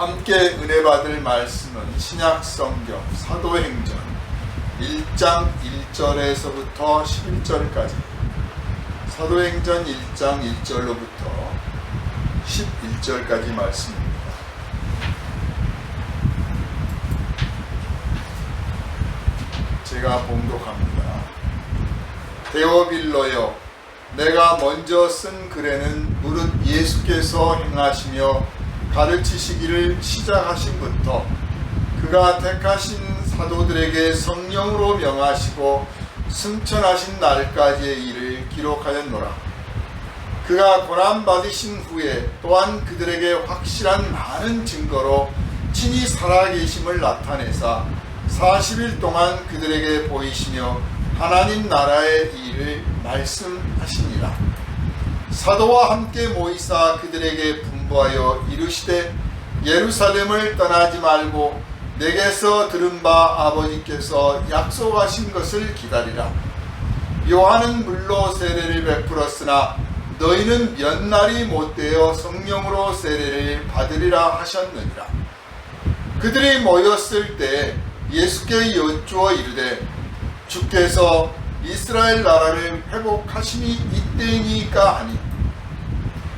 함께 은혜 받을 말씀은 신약성경 사도행전 1장 1절에서부터 11절까지, 사도행전 1장 1절로부터 11절까지 말씀입니다. 제가 봉독합니다. 데오빌로여, 내가 먼저 쓴 글에는 무릇 예수께서 행하시며 가르치시기를 시작하신부터 그가 택하신 사도들에게 성령으로 명하시고 승천하신 날까지의 일을 기록하였노라. 그가 고난받으신 후에 또한 그들에게 확실한 많은 증거로 친히 살아계심을 나타내사 40일 동안 그들에게 보이시며 하나님 나라의 일을 말씀하시니라. 사도와 함께 모이사 그들에게 분부하여 이르시되 예루살렘을 떠나지 말고 내게서 들은 바 아버지께서 약속하신 것을 기다리라. 요한은 물로 세례를 베풀었으나 너희는 몇 날이 못되어 성령으로 세례를 받으리라 하셨느니라. 그들이 모였을 때 예수께 여쭈어 이르되 주께서 이스라엘 나라를 회복하심이 이때이니까 하니,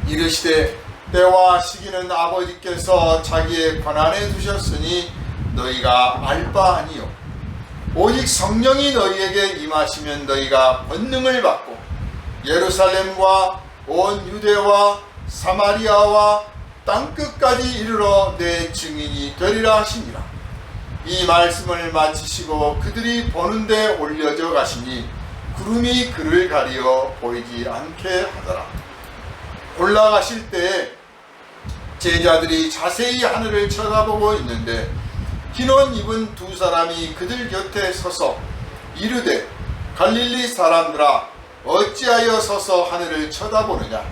이르시되 때와 시기는 아버지께서 자기의 권한에 두셨으니 너희가 알 바 아니요 오직 성령이 너희에게 임하시면 너희가 권능을 받고 예루살렘과 온 유대와 사마리아와 땅끝까지 이르러 내 증인이 되리라 하시니라. 이 말씀을 마치시고 그들이 보는데 올려져 가시니 구름이 그를 가리어 보이지 않게 하더라. 올라가실 때 제자들이 자세히 하늘을 쳐다보고 있는데 흰 옷 입은 두 사람이 그들 곁에 서서 이르되 갈릴리 사람들아, 어찌하여 서서 하늘을 쳐다보느냐?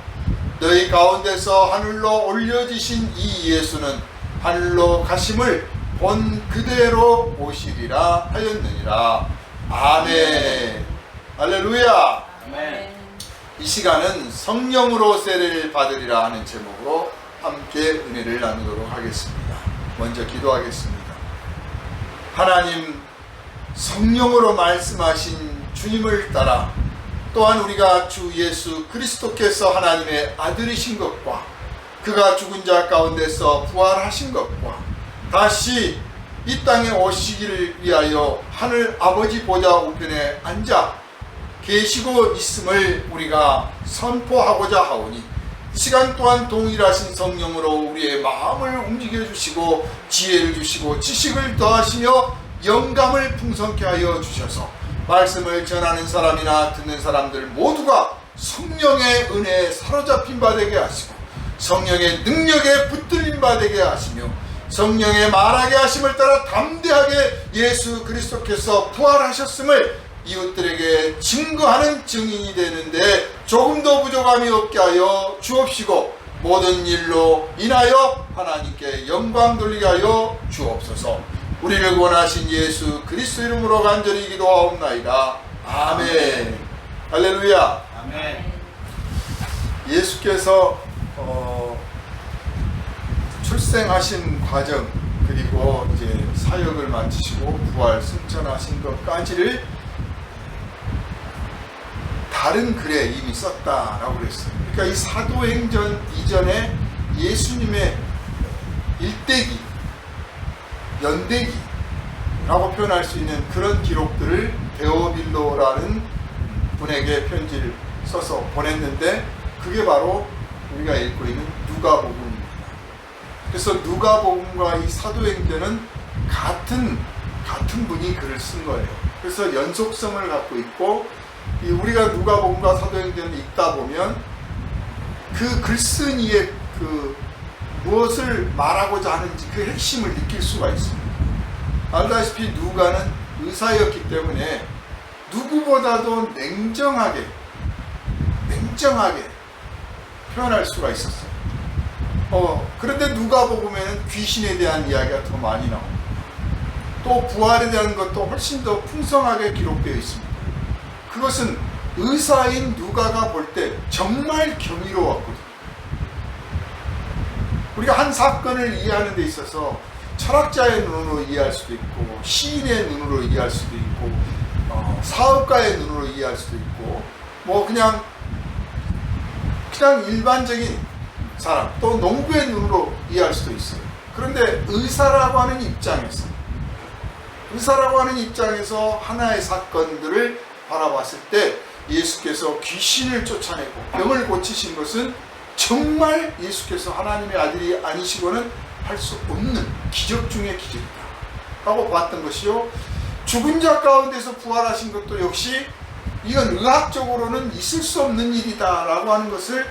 너희 가운데서 하늘로 올려지신 이 예수는 하늘로 가심을 본 그대로 오시리라 하였느니라. 아멘. 할렐루야. 아멘. 이 시간은 성령으로 세례를 받으리라 하는 제목으로 함께 은혜를 나누도록 하겠습니다. 먼저 기도하겠습니다. 하나님, 성령으로 말씀하신 주님을 따라 또한 우리가 주 예수 그리스도께서 하나님의 아들이신 것과 그가 죽은 자 가운데서 부활하신 것과 다시 이 땅에 오시기를 위하여 하늘 아버지 보좌 우편에 앉아 계시고 있음을 우리가 선포하고자 하오니, 이 시간 또한 동일하신 성령으로 우리의 마음을 움직여 주시고 지혜를 주시고 지식을 더하시며 영감을 풍성케 하여 주셔서 말씀을 전하는 사람이나 듣는 사람들 모두가 성령의 은혜에 사로잡힌 바 되게 하시고 성령의 능력에 붙들린 바 되게 하시며 성령의 말하게 하심을 따라 담대하게 예수 그리스도께서 부활하셨음을 이웃들에게 증거하는 증인이 되는데 조금도 부족함이 없게 하여 주옵시고 모든 일로 인하여 하나님께 영광 돌리게 하여 주옵소서. 우리를 구원하신 예수 그리스도 이름으로 간절히 기도하옵나이다. 아멘. 할렐루야. 아멘. 예수께서 출생하신 과정, 그리고 이제 사역을 마치시고 부활 승천하신 것까지를 다른 글에 이미 썼다라고 그랬어요. 그러니까 이 사도행전 이전에 예수님의 일대기, 연대기라고 표현할 수 있는 그런 기록들을 데오빌로라는 분에게 편지를 써서 보냈는데, 그게 바로 우리가 읽고 있는 누가복음입니다. 그래서 누가복음과 이 사도행전은 같은 분이 글을 쓴 거예요. 그래서 연속성을 갖고 있고, 우리가 누가복음과 사도행전을 읽다 보면 그 글쓴 이의 그 무엇을 말하고자 하는지 그 핵심을 느낄 수가 있습니다. 알다시피 누가는 의사였기 때문에 누구보다도 냉정하게 표현할 수가 있었어요. 그런데 누가복음에는 귀신에 대한 이야기가 더 많이 나옵니다. 또 부활에 대한 것도 훨씬 더 풍성하게 기록되어 있습니다. 그것은 의사인 누가가 볼 때 정말 경이로웠거든요. 우리가 한 사건을 이해하는 데 있어서 철학자의 눈으로 이해할 수도 있고, 시인의 눈으로 이해할 수도 있고, 사업가의 눈으로 이해할 수도 있고, 뭐 그냥 일반적인 사람, 또 농부의 눈으로 이해할 수도 있어요. 그런데 의사라고 하는 입장에서 하나의 사건들을 바라봤을 때 예수께서 귀신을 쫓아내고 병을 고치신 것은 정말 예수께서 하나님의 아들이 아니시고는 할 수 없는 기적 중의 기적이다 라고 봤던 것이요, 죽은 자 가운데서 부활하신 것도 역시 이건 의학적으로는 있을 수 없는 일이다 라고 하는 것을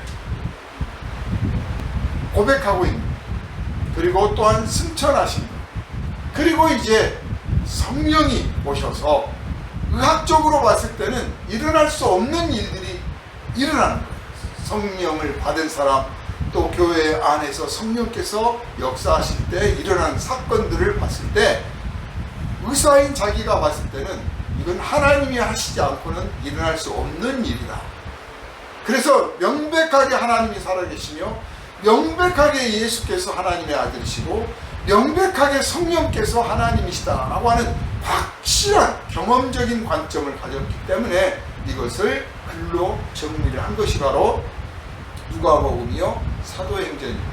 고백하고 있는, 그리고 또한 승천하신 것, 그리고 이제 성령이 오셔서 의학적으로 봤을 때는 일어날 수 없는 일들이 일어나는 거예요. 성령을 받은 사람, 또 교회 안에서 성령께서 역사하실 때 일어난 사건들을 봤을 때 의사인 자기가 봤을 때는 이건 하나님이 하시지 않고는 일어날 수 없는 일이다. 그래서 명백하게 하나님이 살아계시며, 명백하게 예수께서 하나님의 아들이시고, 명백하게 성령께서 하나님이시다라고 하는 확실한 경험적인 관점을 가졌기 때문에 이것을 글로 정리를 한 것이 바로 누가복음이요 사도행전입니다.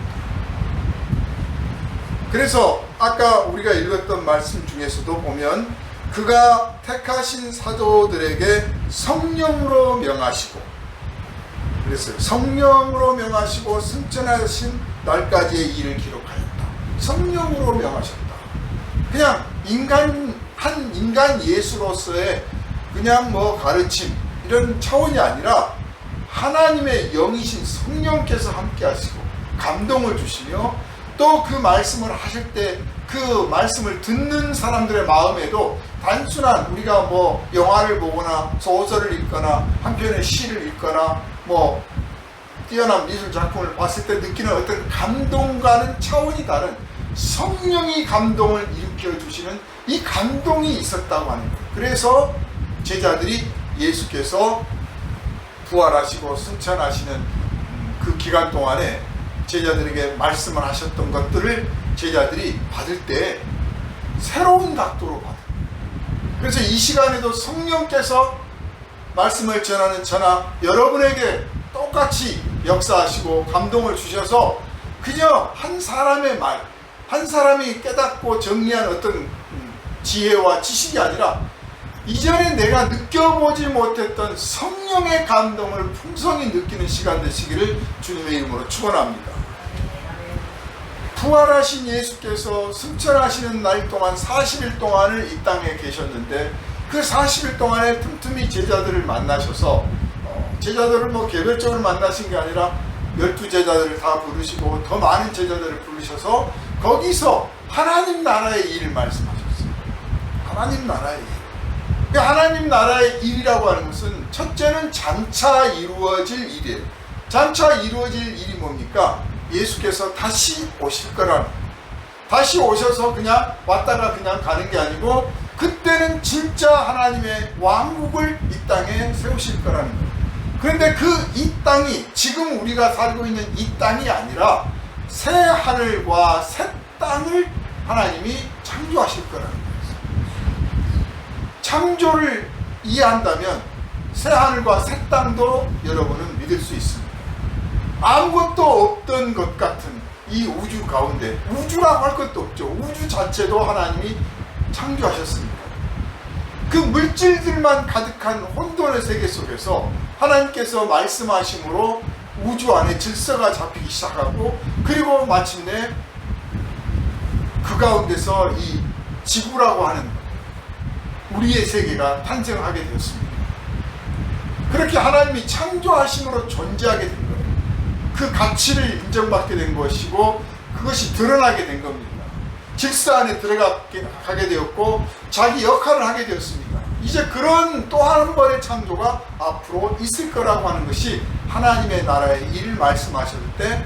그래서 아까 우리가 읽었던 말씀 중에서도 보면 그가 택하신 사도들에게 성령으로 명하시고, 그랬어요. 성령으로 명하시고 승천하신 날까지의 일을 기록하였다. 성령으로 명하셨다. 그냥 한 인간 예수로서의 그냥 뭐 가르침 이런 차원이 아니라 하나님의 영이신 성령께서 함께 하시고 감동을 주시며, 또 그 말씀을 하실 때 그 말씀을 듣는 사람들의 마음에도 단순한 우리가 뭐 영화를 보거나 소설을 읽거나 한 편의 시를 읽거나 뭐 뛰어난 미술 작품을 봤을 때 느끼는 어떤 감동과는 차원이 다른 성령이 감동을 일으켜 주시는 이 감동이 있었다고 하는 거예요. 그래서 제자들이 예수께서 부활하시고 승천하시는 그 기간 동안에 제자들에게 말씀을 하셨던 것들을 제자들이 받을 때 새로운 각도로 받아요. 그래서 이 시간에도 성령께서 말씀을 전하는 저나 여러분에게 똑같이 역사하시고 감동을 주셔서 그저 한 사람의 말, 한 사람이 깨닫고 정리한 어떤 지혜와 지식이 아니라 이전에 내가 느껴보지 못했던 성령의 감동을 풍성히 느끼는 시간 되시기를 주님의 이름으로 축원합니다. 부활하신 예수께서 승천하시는 날 동안 40일 동안을 이 땅에 계셨는데, 그 40일 동안에 틈틈이 제자들을 만나셔서 제자들을 뭐 개별적으로 만나신 게 아니라 12제자들을 다 부르시고 더 많은 제자들을 부르셔서 거기서 하나님 나라의 일을 말씀하셨어요. 하나님 나라의 일. 하나님 나라의 일이라고 하는 것은 첫째는 장차 이루어질 일이에요. 장차 이루어질 일이 뭡니까? 예수께서 다시 오실 거라는, 다시 오셔서 그냥 왔다가 그냥 가는 게 아니고 그때는 진짜 하나님의 왕국을 이 땅에 세우실 거라는 거예요. 그런데 이 땅이 지금 우리가 살고 있는 이 땅이 아니라 새 하늘과 새 땅을 하나님이 창조하실 거라는 거예요. 창조를 이해한다면 새 하늘과 새 땅도 여러분은 믿을 수 있습니다. 아무것도 없던 것 같은 이 우주 가운데, 우주라고 할 것도 없죠. 우주 자체도 하나님이 창조하셨습니다. 그 물질들만 가득한 혼돈의 세계 속에서 하나님께서 말씀하심으로 우주 안에 질서가 잡히기 시작하고, 그리고 마침내 그 가운데서 이 지구라고 하는 우리의 세계가 탄생하게 되었습니다. 그렇게 하나님이 창조하심으로 존재하게 된 거예요. 그 가치를 인정받게 된 것이고 그것이 드러나게 된 겁니다. 질서 안에 들어가게 되었고 자기 역할을 하게 되었습니다. 이제 그런 또 한 번의 창조가 앞으로 있을 거라고 하는 것이 하나님의 나라의 일을 말씀하실 때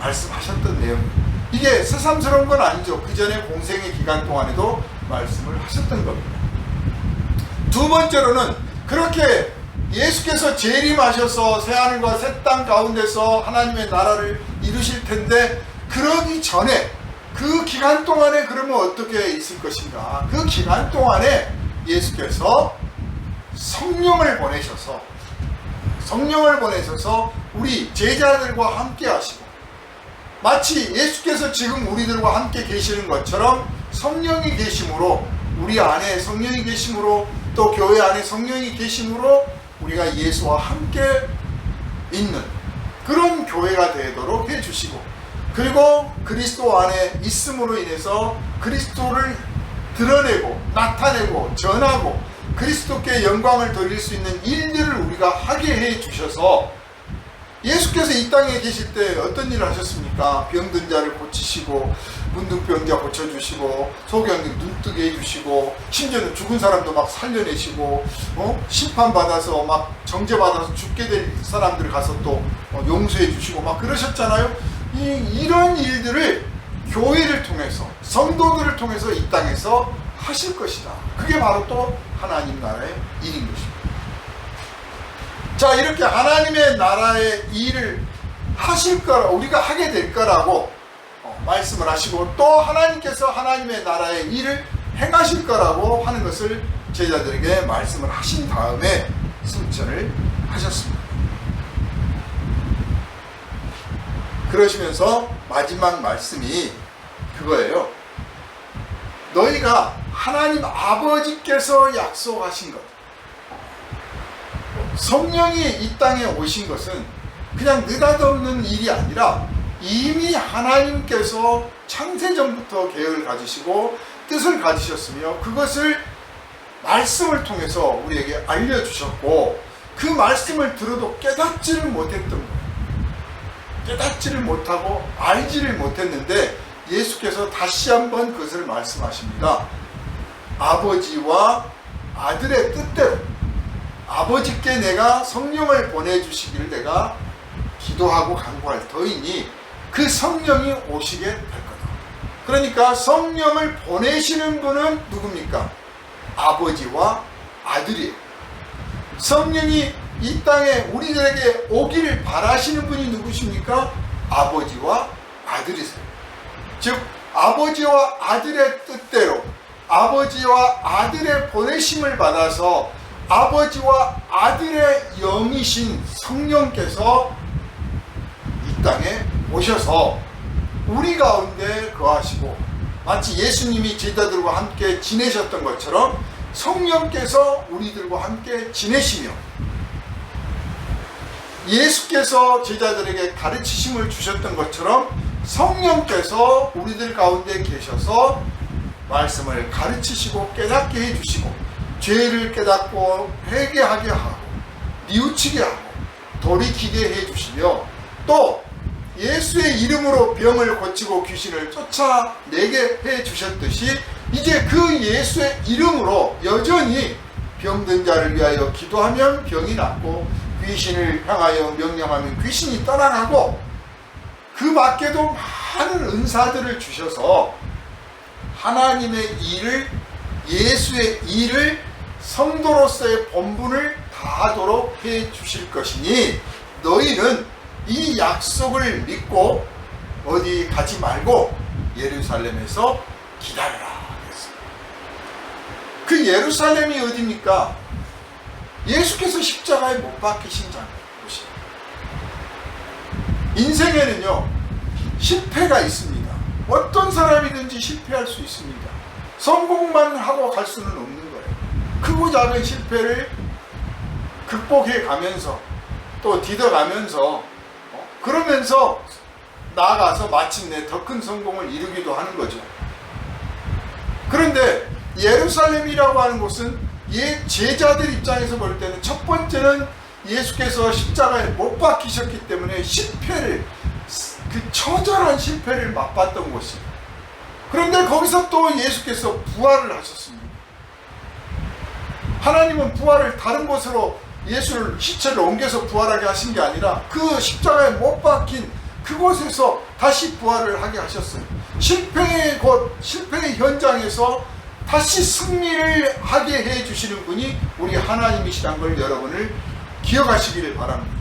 말씀하셨던 내용입니다. 이게 새삼스러운 건 아니죠. 그 전에 공생의 기간 동안에도 말씀을 하셨던 겁니다. 두 번째로는 그렇게 예수께서 재림하셔서 새하늘과 새 땅 가운데서 하나님의 나라를 이루실 텐데 그러기 전에 그 기간 동안에 그러면 어떻게 있을 것인가? 그 기간 동안에 예수께서 성령을 보내셔서 우리 제자들과 함께 하시고, 마치 예수께서 지금 우리들과 함께 계시는 것처럼 성령이 계심으로, 우리 안에 성령이 계심으로, 또 교회 안에 성령이 계심으로 우리가 예수와 함께 있는 그런 교회가 되도록 해주시고, 그리고 그리스도 안에 있음으로 인해서 그리스도를 드러내고 나타내고 전하고 그리스도께 영광을 돌릴 수 있는 일들을 우리가 하게 해 주셔서, 예수께서 이 땅에 계실 때 어떤 일을 하셨습니까? 병든 자를 고치시고, 문둥병자 고쳐주시고, 소경들 눈뜨게 해주시고, 심지어는 죽은 사람도 막 살려내시고, 심판받아서 막 정죄받아서 죽게 될 사람들 가서 또 용서해 주시고 막 그러셨잖아요. 이런 일들을 교회를 통해서, 성도들을 통해서 이 땅에서 하실 것이다. 그게 바로 또 하나님 나라의 일인 것입니다. 자, 이렇게 하나님의 나라의 일을 하실 거라, 우리가 하게 될 거라고 말씀을 하시고, 또 하나님께서 하나님의 나라의 일을 행하실 거라고 하는 것을 제자들에게 말씀을 하신 다음에 승천을 하셨습니다. 그러시면서 마지막 말씀이 그거예요. 너희가 하나님 아버지께서 약속하신 것, 성령이 이 땅에 오신 것은 그냥 느닷없는 일이 아니라 이미 하나님께서 창세전부터 계획을 가지시고 뜻을 가지셨으며, 그것을 말씀을 통해서 우리에게 알려주셨고, 그 말씀을 들어도 깨닫지를 못했던 거예요. 깨닫지를 못하고 알지를 못했는데 예수께서 다시 한번 그것을 말씀하십니다. 아버지와 아들의 뜻대로, 아버지께 내가 성령을 보내주시기를 내가 기도하고 간구할 터이니 그 성령이 오시게 될 거다. 그러니까 성령을 보내시는 분은 누굽니까? 아버지와 아들이에요. 성령이 이 땅에 우리들에게 오기를 바라시는 분이 누구십니까? 아버지와 아들이세요. 즉 아버지와 아들의 뜻대로, 아버지와 아들의 보내심을 받아서 아버지와 아들의 영이신 성령께서 이 땅에 오셔서 우리 가운데 거하시고, 마치 예수님이 제자들과 함께 지내셨던 것처럼 성령께서 우리들과 함께 지내시며, 예수께서 제자들에게 가르치심을 주셨던 것처럼 성령께서 우리들 가운데 계셔서 말씀을 가르치시고 깨닫게 해주시고, 죄를 깨닫고 회개하게 하고 뉘우치게 하고 돌이키게 해주시며, 또 예수의 이름으로 병을 고치고 귀신을 쫓아내게 해주셨듯이 이제 그 예수의 이름으로 여전히 병든 자를 위하여 기도하면 병이 낫고, 귀신을 향하여 명령하면 귀신이 떠나가고, 그 밖에도 많은 은사들을 주셔서 하나님의 일을, 예수의 일을 성도로서의 본분을 다하도록 해 주실 것이니 너희는 이 약속을 믿고 어디 가지 말고 예루살렘에서 기다려라. 그 예루살렘이 어디입니까? 예수께서 십자가에 못 박히신 곳이에요. 인생에는요, 실패가 있습니다. 어떤 사람이든지 실패할 수 있습니다. 성공만 하고 갈 수는 없는 거예요. 크고 작은 실패를 극복해 가면서 또 디뎌가면서 그러면서 나아가서 마침내 더 큰 성공을 이루기도 하는 거죠. 그런데 예루살렘이라고 하는 곳은 제자들 입장에서 볼 때는 첫 번째는 예수께서 십자가에 못 박히셨기 때문에 실패를, 그 처절한 실패를 맛봤던 곳이에요. 그런데 거기서 또 예수께서 부활을 하셨습니다. 하나님은 부활을 다른 곳으로 예수를, 시체를 옮겨서 부활하게 하신 게 아니라 그 십자가에 못 박힌 그곳에서 다시 부활을 하게 하셨어요. 실패의 곳, 실패의 현장에서 다시 승리를 하게 해주시는 분이 우리 하나님이시란 걸 여러분을 기억하시기를 바랍니다.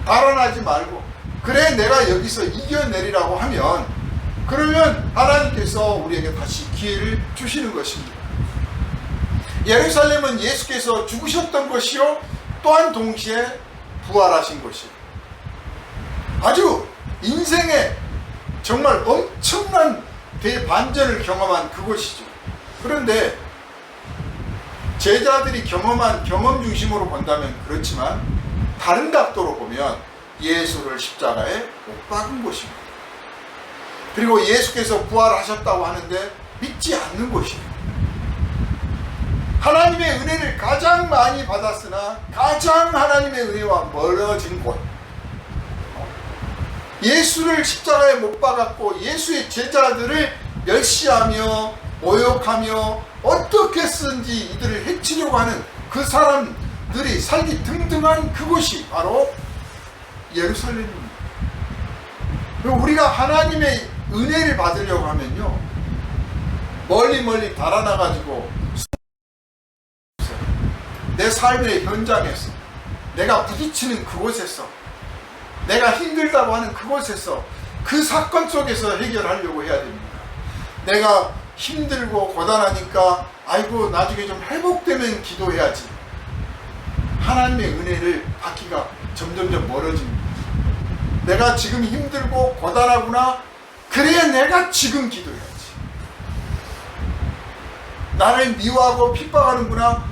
달아나지 말고 그래 내가 여기서 이겨내리라고 하면, 그러면 하나님께서 우리에게 다시 기회를 주시는 것입니다. 예루살렘은 예수께서 죽으셨던 것이요 또한 동시에 부활하신 것이요, 아주 인생에 정말 엄청난 대반전을 경험한 그것이죠. 그런데 제자들이 경험한 경험 중심으로 본다면 그렇지만, 다른 각도로 보면 예수를 십자가에 못 박은 것입니다. 그리고 예수께서 부활하셨다고 하는데 믿지 않는 것이에요. 하나님의 은혜를 가장 많이 받았으나 가장 하나님의 은혜와 멀어진 곳, 예수를 십자가에 못 박았고 예수의 제자들을 멸시하며 모욕하며 어떻게 쓰든지 이들을 해치려고 하는 그 사람들이 살기 등등한 그곳이 바로 예루살렘입니다. 우리가 하나님의 은혜를 받으려고 하면요, 멀리 달아나가지고 내 삶의 현장에서, 내가 부딪히는 그곳에서, 내가 힘들다고 하는 그곳에서, 그 사건 속에서 해결하려고 해야 됩니다. 내가 힘들고 고단하니까 아이고 나중에 좀 회복되면 기도해야지. 하나님의 은혜를 받기가 점점점 멀어집니다. 내가 지금 힘들고 고단하구나, 그래야 내가 지금 기도해야지. 나를 미워하고 핍박하는구나,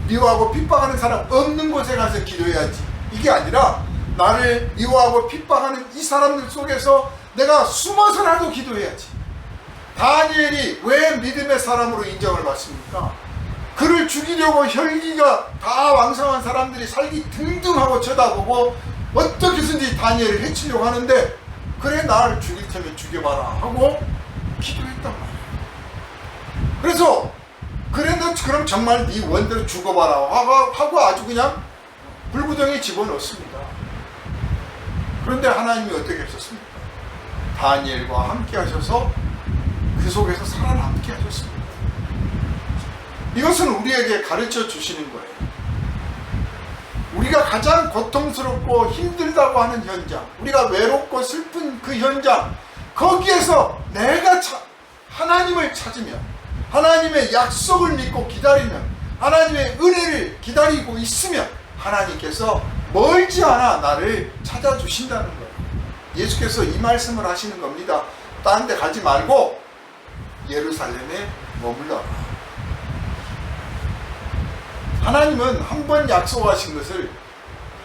미워하고 핍박하는 사람 없는 곳에 가서 기도해야지. 이게 아니라 나를 미워하고 핍박하는 이 사람들 속에서 내가 숨어서라도 기도해야지. 다니엘이 왜 믿음의 사람으로 인정을 받습니까? 그를 죽이려고 혈기가 다 왕성한 사람들이 살기 등등하고 쳐다보고 어떻게든지 다니엘을 해치려고 하는데, 그래 나를 죽일 테면 죽여봐라 하고 기도했단 말이에요. 그래서 그래 너 그럼 정말 네 원대로 죽어봐라 하고 아주 그냥 불구덩이에 집어넣습니다. 그런데 하나님이 어떻게 하셨습니까? 다니엘과 함께 하셔서 그 속에서 살아남게 하셨습니다. 이것은 우리에게 가르쳐 주시는 거예요. 우리가 가장 고통스럽고 힘들다고 하는 현장, 우리가 외롭고 슬픈 그 현장, 거기에서 내가 하나님을 찾으면, 하나님의 약속을 믿고 기다리면, 하나님의 은혜를 기다리고 있으면 하나님께서 멀지 않아 나를 찾아주신다는 거예요. 예수께서 이 말씀을 하시는 겁니다. 딴 데 가지 말고 예루살렘에 머물러라. 하나님은 한 번 약속하신 것을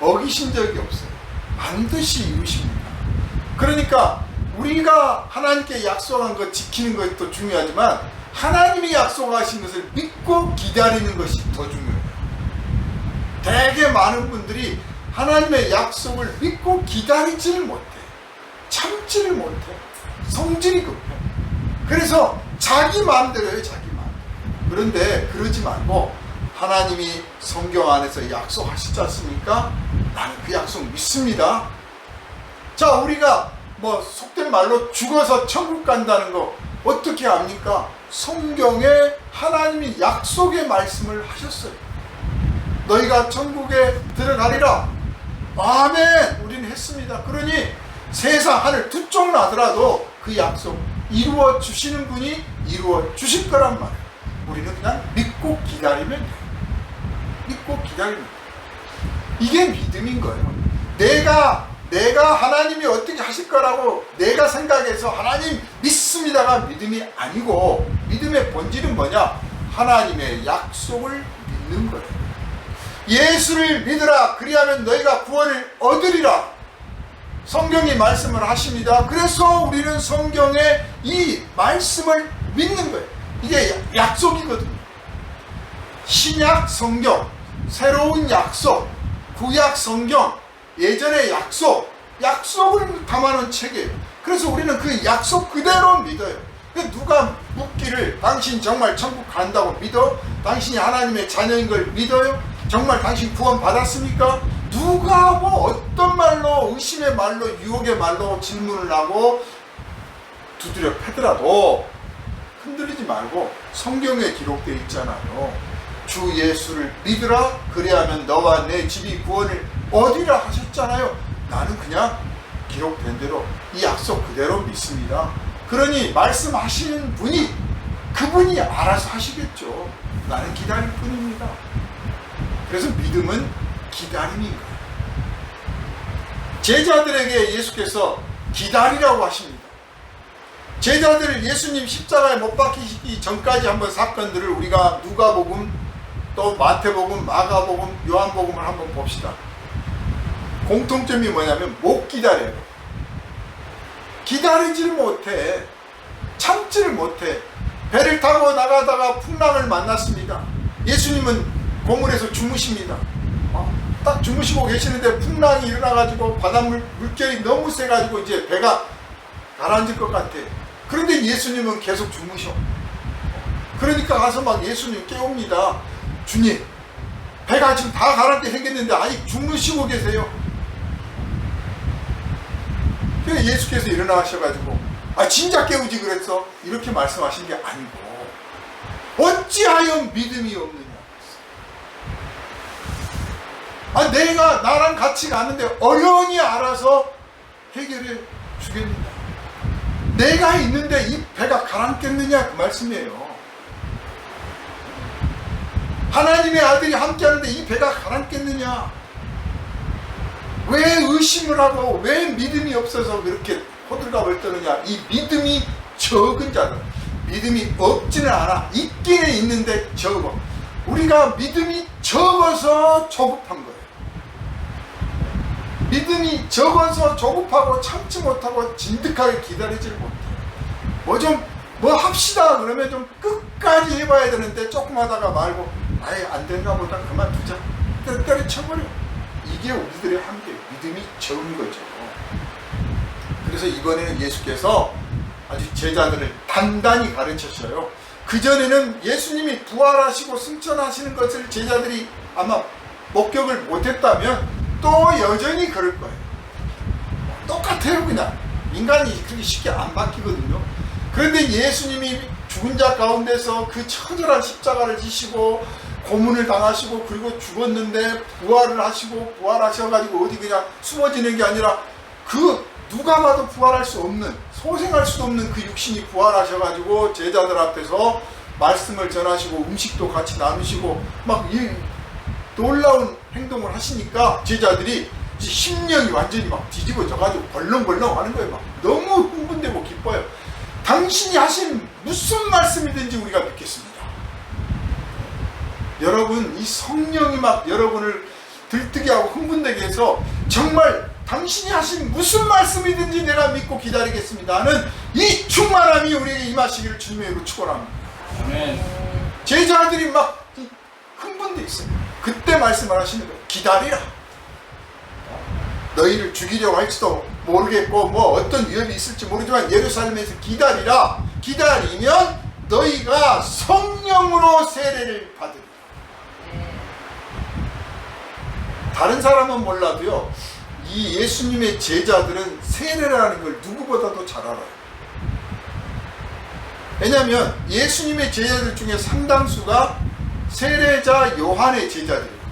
어기신 적이 없어요. 반드시 이루십니다. 그러니까 우리가 하나님께 약속한 것 지키는 것도 중요하지만, 하나님이 약속하신 것을 믿고 기다리는 것이 더 중요해요. 되게 많은 분들이 하나님의 약속을 믿고 기다리지를 못해. 참지를 못해. 성질이 급해. 그래서 자기 마음대로 해요. 자기 마음대로. 그런데 그러지 말고 하나님이 성경 안에서 약속하시지 않습니까? 나는 그 약속 믿습니다. 자, 우리가 뭐 속된 말로 죽어서 천국 간다는 거 어떻게 압니까? 성경에 하나님이 약속의 말씀을 하셨어요. 너희가 천국에 들어가리라. 아멘. 우리는 했습니다. 그러니 세상 하늘 두 쪽 나더라도 그 약속 이루어 주시는 분이 이루어 주실 거란 말이에요. 우리는 그냥 믿고 기다리면 돼요. 믿고 기다리면 돼요. 이게 믿음인 거예요. 내가 하나님이 어떻게 하실 거라고 내가 생각해서 하나님 믿습니다가 믿음이 아니고, 믿음의 본질은 뭐냐? 하나님의 약속을 믿는 거예요. 예수를 믿으라. 그리하면 너희가 구원을 얻으리라. 성경이 말씀을 하십니다. 그래서 우리는 성경의 이 말씀을 믿는 거예요. 이게 약속이거든요. 신약 성경, 새로운 약속, 구약 성경, 예전의 약속을 담아놓은 책이에요. 그래서 우리는 그 약속 그대로 믿어요. 누가 묻기를 당신 정말 천국 간다고 믿어? 당신이 하나님의 자녀인 걸 믿어요? 정말 당신 구원 받았습니까? 누가 뭐 어떤 말로, 의심의 말로, 유혹의 말로 질문을 하고 두드려 패더라도 흔들리지 말고 성경에 기록되어 있잖아요. 주 예수를 믿으라. 그리하면 너와 내 집이 구원을 얻으리라 하셨잖아요. 나는 그냥 기록된 대로 이 약속 그대로 믿습니다. 그러니 말씀하시는 분이 그분이 알아서 하시겠죠. 나는 기다릴 뿐입니다. 그래서 믿음은 기다림인 거예요. 제자들에게 예수께서 기다리라고 하십니다. 제자들을 예수님 십자가에 못 박히시기 전까지 한번 사건들을 우리가 누가복음, 또 마태복음, 마가복음, 요한복음을 한번 봅시다. 공통점이 뭐냐면 못 기다려요. 기다리지를 못해. 참지를 못해. 배를 타고 나가다가 풍랑을 만났습니다. 예수님은 고물에서 주무십니다. 딱 주무시고 계시는데 풍랑이 일어나가지고 바닷물 물결이 너무 세가지고 이제 배가 가라앉을 것 같아. 그런데 예수님은 계속 주무셔. 그러니까 가서 막 예수님 깨웁니다. 주님, 배가 지금 다 가라앉게 생겼는데 아직 주무시고 계세요. 그래서 예수께서 일어나셔가지고 진짜 깨우지 그랬어? 이렇게 말씀하신 게 아니고 어찌하여 믿음이 없느냐. 내가 나랑 같이 가는데 어련히 알아서 해결해 주겠느냐. 내가 있는데 이 배가 가라앉겠느냐 그 말씀이에요. 하나님의 아들이 함께 하는데 이 배가 가라앉겠느냐. 왜 의심을 하고 왜 믿음이 없어서 그렇게 호들갑을 떠느냐. 이 믿음이 적은 자들. 믿음이 없지는 않아. 있기는 있는데 적어. 우리가 믿음이 적어서 조급한 거예요. 믿음이 적어서 조급하고 참지 못하고 진득하게 기다리질 못해요. 뭐 합시다 그러면 좀 끝까지 해봐야 되는데 조금 하다가 말고 아예 안 되나 보다 그만두자. 때려쳐버려. 이게 우리들의 한계. 믿음이 적은 거죠. 그래서 이번에는 예수께서 아주 제자들을 단단히 가르쳤어요. 그전에는 예수님이 부활하시고 승천하시는 것을 제자들이 아마 목격을 못했다면 또 여전히 그럴 거예요. 똑같아요. 그냥 인간이 그렇게 쉽게 안 바뀌거든요. 그런데 예수님이 죽은 자 가운데서 그 처절한 십자가를 지시고 고문을 당하시고 그리고 죽었는데 부활을 하시고 부활하셔가지고 어디 그냥 숨어지는 게 아니라 그 누가 봐도 부활할 수 없는, 소생할 수 없는 그 육신이 부활하셔가지고 제자들 앞에서 말씀을 전하시고 음식도 같이 나누시고 막 이 놀라운 행동을 하시니까 제자들이 심령이 완전히 막 뒤집어져가지고 벌렁벌렁 하는 거예요. 막 너무 흥분되고 기뻐요. 당신이 하신 무슨 말씀이든지 우리가 믿겠습니다. 여러분, 이 성령이 막 여러분을 들뜨게 하고 흥분되게 해서 정말 당신이 하신 무슨 말씀이든지 내가 믿고 기다리겠습니다 하는 이 충만함이 우리에게 임하시기를 주님의 이름으로 축원합니다. 아멘. 제자들이 막 흥분돼 있어요. 그때 말씀을 하시는 거예요. 기다리라. 너희를 죽이려고 할지도 모르겠고 뭐 어떤 위협이 있을지 모르지만 예루살렘에서 기다리라. 기다리면 너희가 성령으로 세례를 받으리라. 다른 사람은 몰라도요, 이 예수님의 제자들은 세례라는 걸 누구보다도 잘 알아요. 왜냐하면 예수님의 제자들 중에 상당수가 세례자 요한의 제자들이에요.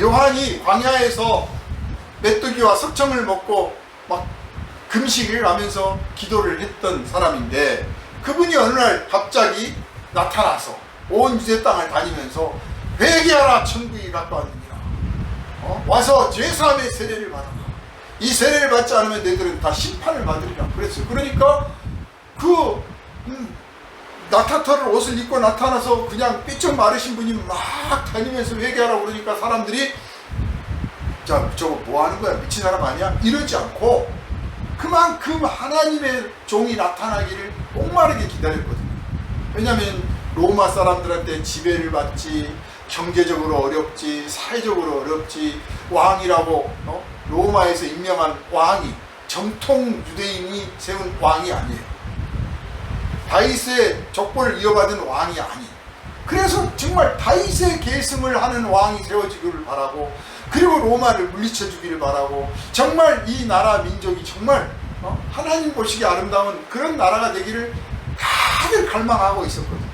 요한이 광야에서 메뚜기와 석청을 먹고 막 금식을 하면서 기도를 했던 사람인데, 그분이 어느 날 갑자기 나타나서 온 유대 땅을 다니면서 회개하라, 천국이 가까웠느니라. 와서 죄사함의 세례를 받아라. 이 세례를 받지 않으면 너희들은 다 심판을 받으리라 그랬어요. 그러니까 그 낙타털을 옷을 입고 나타나서 그냥 삐쩍 마르신 분이 막 다니면서 회개하라고 그러니까 사람들이 자, 저거 뭐 하는 거야? 미친 사람 아니야? 이러지 않고 그만큼 하나님의 종이 나타나기를 목마르게 기다렸거든요. 왜냐하면 로마 사람들한테 지배를 받지, 경제적으로 어렵지, 사회적으로 어렵지, 왕이라고 로마에서 임명한 왕이 정통 유대인이 세운 왕이 아니에요. 다윗의 족보를 이어받은 왕이 아닌, 그래서 정말 다윗의 계승을 하는 왕이 세워지기를 바라고, 그리고 로마를 물리쳐 주기를 바라고, 정말 이 나라 민족이 정말 하나님 보시기에 아름다운 그런 나라가 되기를 다들 갈망하고 있었거든요.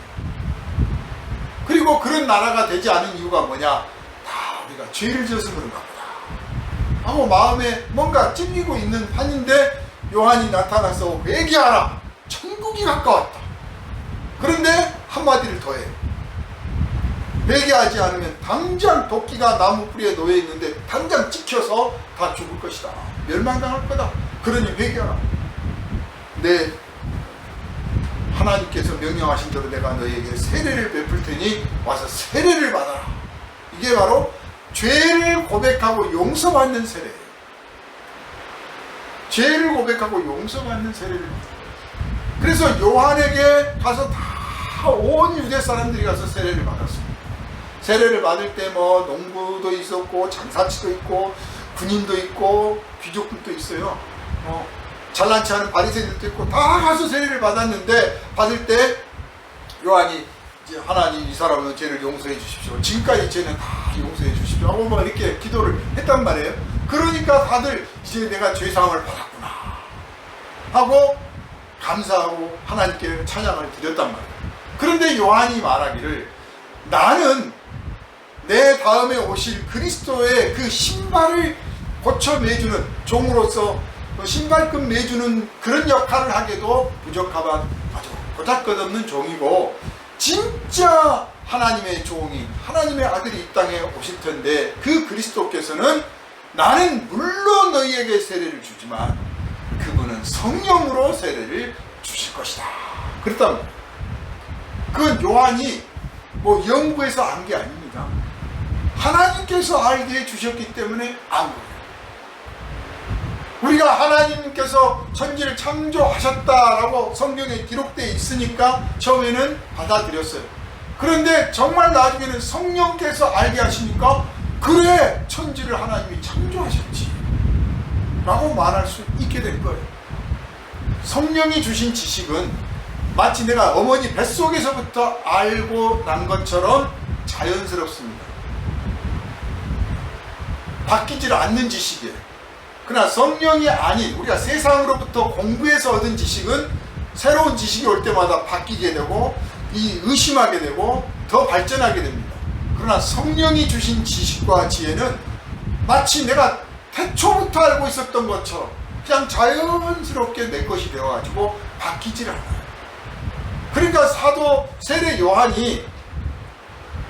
그리고 그런 나라가 되지 않은 이유가 뭐냐? 다 우리가 죄를 지어서 그런가 보다. 하고 마음에 뭔가 찔리고 있는 판인데 요한이 나타나서 회개하라, 천국이 가까웠다. 그런데 한마디를 더해. 회개하지 않으면 당장 도끼가 나무 뿌리에 놓여 있는데 당장 찍혀서 다 죽을 것이다. 멸망당할 거다. 그러니 회개하라. 네, 하나님께서 명령하신 대로 내가 너에게 세례를 베풀 테니 와서 세례를 받아라. 이게 바로 죄를 고백하고 용서받는 세례예요. 죄를 고백하고 용서받는 세례를 받아요. 그래서 요한에게 가서 다 온 유대 사람들이 가서 세례를 받았습니다. 세례를 받을 때 뭐 농부도 있었고 장사치도 있고 군인도 있고 귀족들도 있어요. 잘난치 않은 바리새인들도 있고 다 가서 세례를 받았는데, 받을 때 요한이 이제 하나님 이 사람은 죄를 용서해 주십시오. 지금까지 죄는 다 용서해 주십시오 하고 막 이렇게 기도를 했단 말이에요. 그러니까 다들 이제 내가 죄사함을 받았구나 하고 감사하고 하나님께 찬양을 드렸단 말이에요. 그런데 요한이 말하기를 나는 내 다음에 오실 그리스도의 그 신발을 고쳐 매주는 종으로서 신발끈 매주는 그런 역할을 하기도 부족하반 아주 보잘것없는 종이고, 진짜 하나님의 종이 하나님의 아들이 이 땅에 오실 텐데 그 그리스도께서는 나는 물론 너희에게 세례를 주지만 그분은 성령으로 세례를 주실 것이다. 그랬단 말이에요. 그건 요한이 뭐 연구해서 안 게 아닙니다. 하나님께서 알게 해주셨기 때문에 안 거예요. 우리가 하나님께서 천지를 창조하셨다라고 성경에 기록되어 있으니까 처음에는 받아들였어요. 그런데 정말 나중에는 성령께서 알게 하시니까 그래, 천지를 하나님이 창조하셨지 라고 말할 수 있게 된 거예요. 성령이 주신 지식은 마치 내가 어머니 뱃속에서부터 알고 난 것처럼 자연스럽습니다. 바뀌질 않는 지식이에요. 그러나 성령이 아닌 우리가 세상으로부터 공부해서 얻은 지식은 새로운 지식이 올 때마다 바뀌게 되고 의심하게 되고 더 발전하게 됩니다. 그러나 성령이 주신 지식과 지혜는 마치 내가 태초부터 알고 있었던 것처럼 그냥 자연스럽게 내 것이 되어가지고 바뀌질 않아요. 그러니까 사도 세례 요한이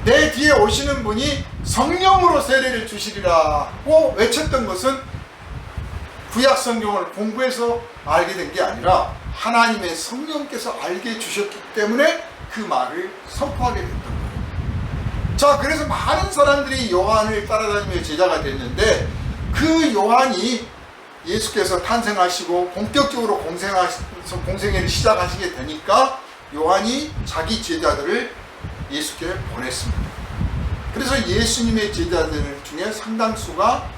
내 뒤에 오시는 분이 성령으로 세례를 주시리라고 외쳤던 것은 구약 성경을 공부해서 알게 된 게 아니라 하나님의 성령께서 알게 해주셨기 때문에 그 말을 선포하게 됐던 거예요. 자, 그래서 많은 사람들이 요한을 따라다니며 제자가 됐는데, 그 요한이 예수께서 탄생하시고 본격적으로 공생애를 시작하시게 되니까 요한이 자기 제자들을 예수께 보냈습니다. 그래서 예수님의 제자들 중에 상당수가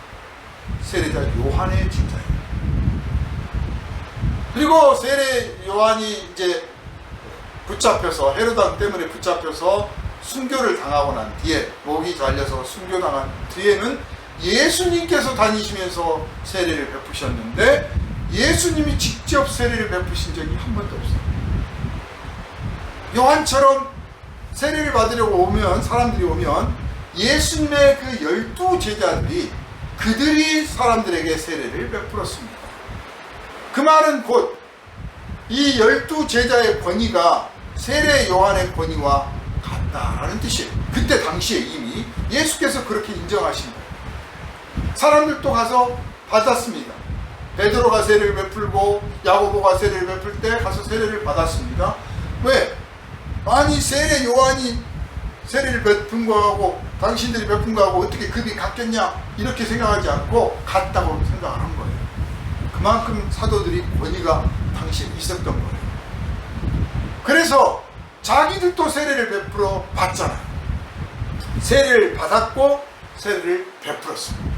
세례자 요한의 제자예요. 그리고 세례 요한이 이제 붙잡혀서, 헤로드 왕 때문에 붙잡혀서 순교를 당하고 난 뒤에, 목이 잘려서 순교당한 뒤에는 예수님께서 다니시면서 세례를 베푸셨는데 예수님이 직접 세례를 베푸신 적이 한 번도 없어요. 요한처럼 세례를 받으려고 오면, 사람들이 오면 예수님의 그 12 제자들이 그들이 사람들에게 세례를 베풀었습니다. 그 말은 곧 이 12 제자의 권위가 세례 요한의 권위와 같다라는 뜻이에요. 그때 당시에 이미 예수께서 그렇게 인정하신 거예요. 사람들도 가서 받았습니다. 베드로가 세례를 베풀고 야고보가 세례를 베풀 때 가서 세례를 받았습니다. 왜? 아니, 세례 요한이 세례를 베푼 거하고 당신들이 베푼 거하고 어떻게 급이 같겠냐, 이렇게 생각하지 않고 같다고 생각을 한 거예요. 그만큼 사도들이 권위가 당시에 있었던 거예요. 그래서 자기들도 세례를 베풀어 봤잖아요. 세례를 받았고 세례를 베풀었습니다.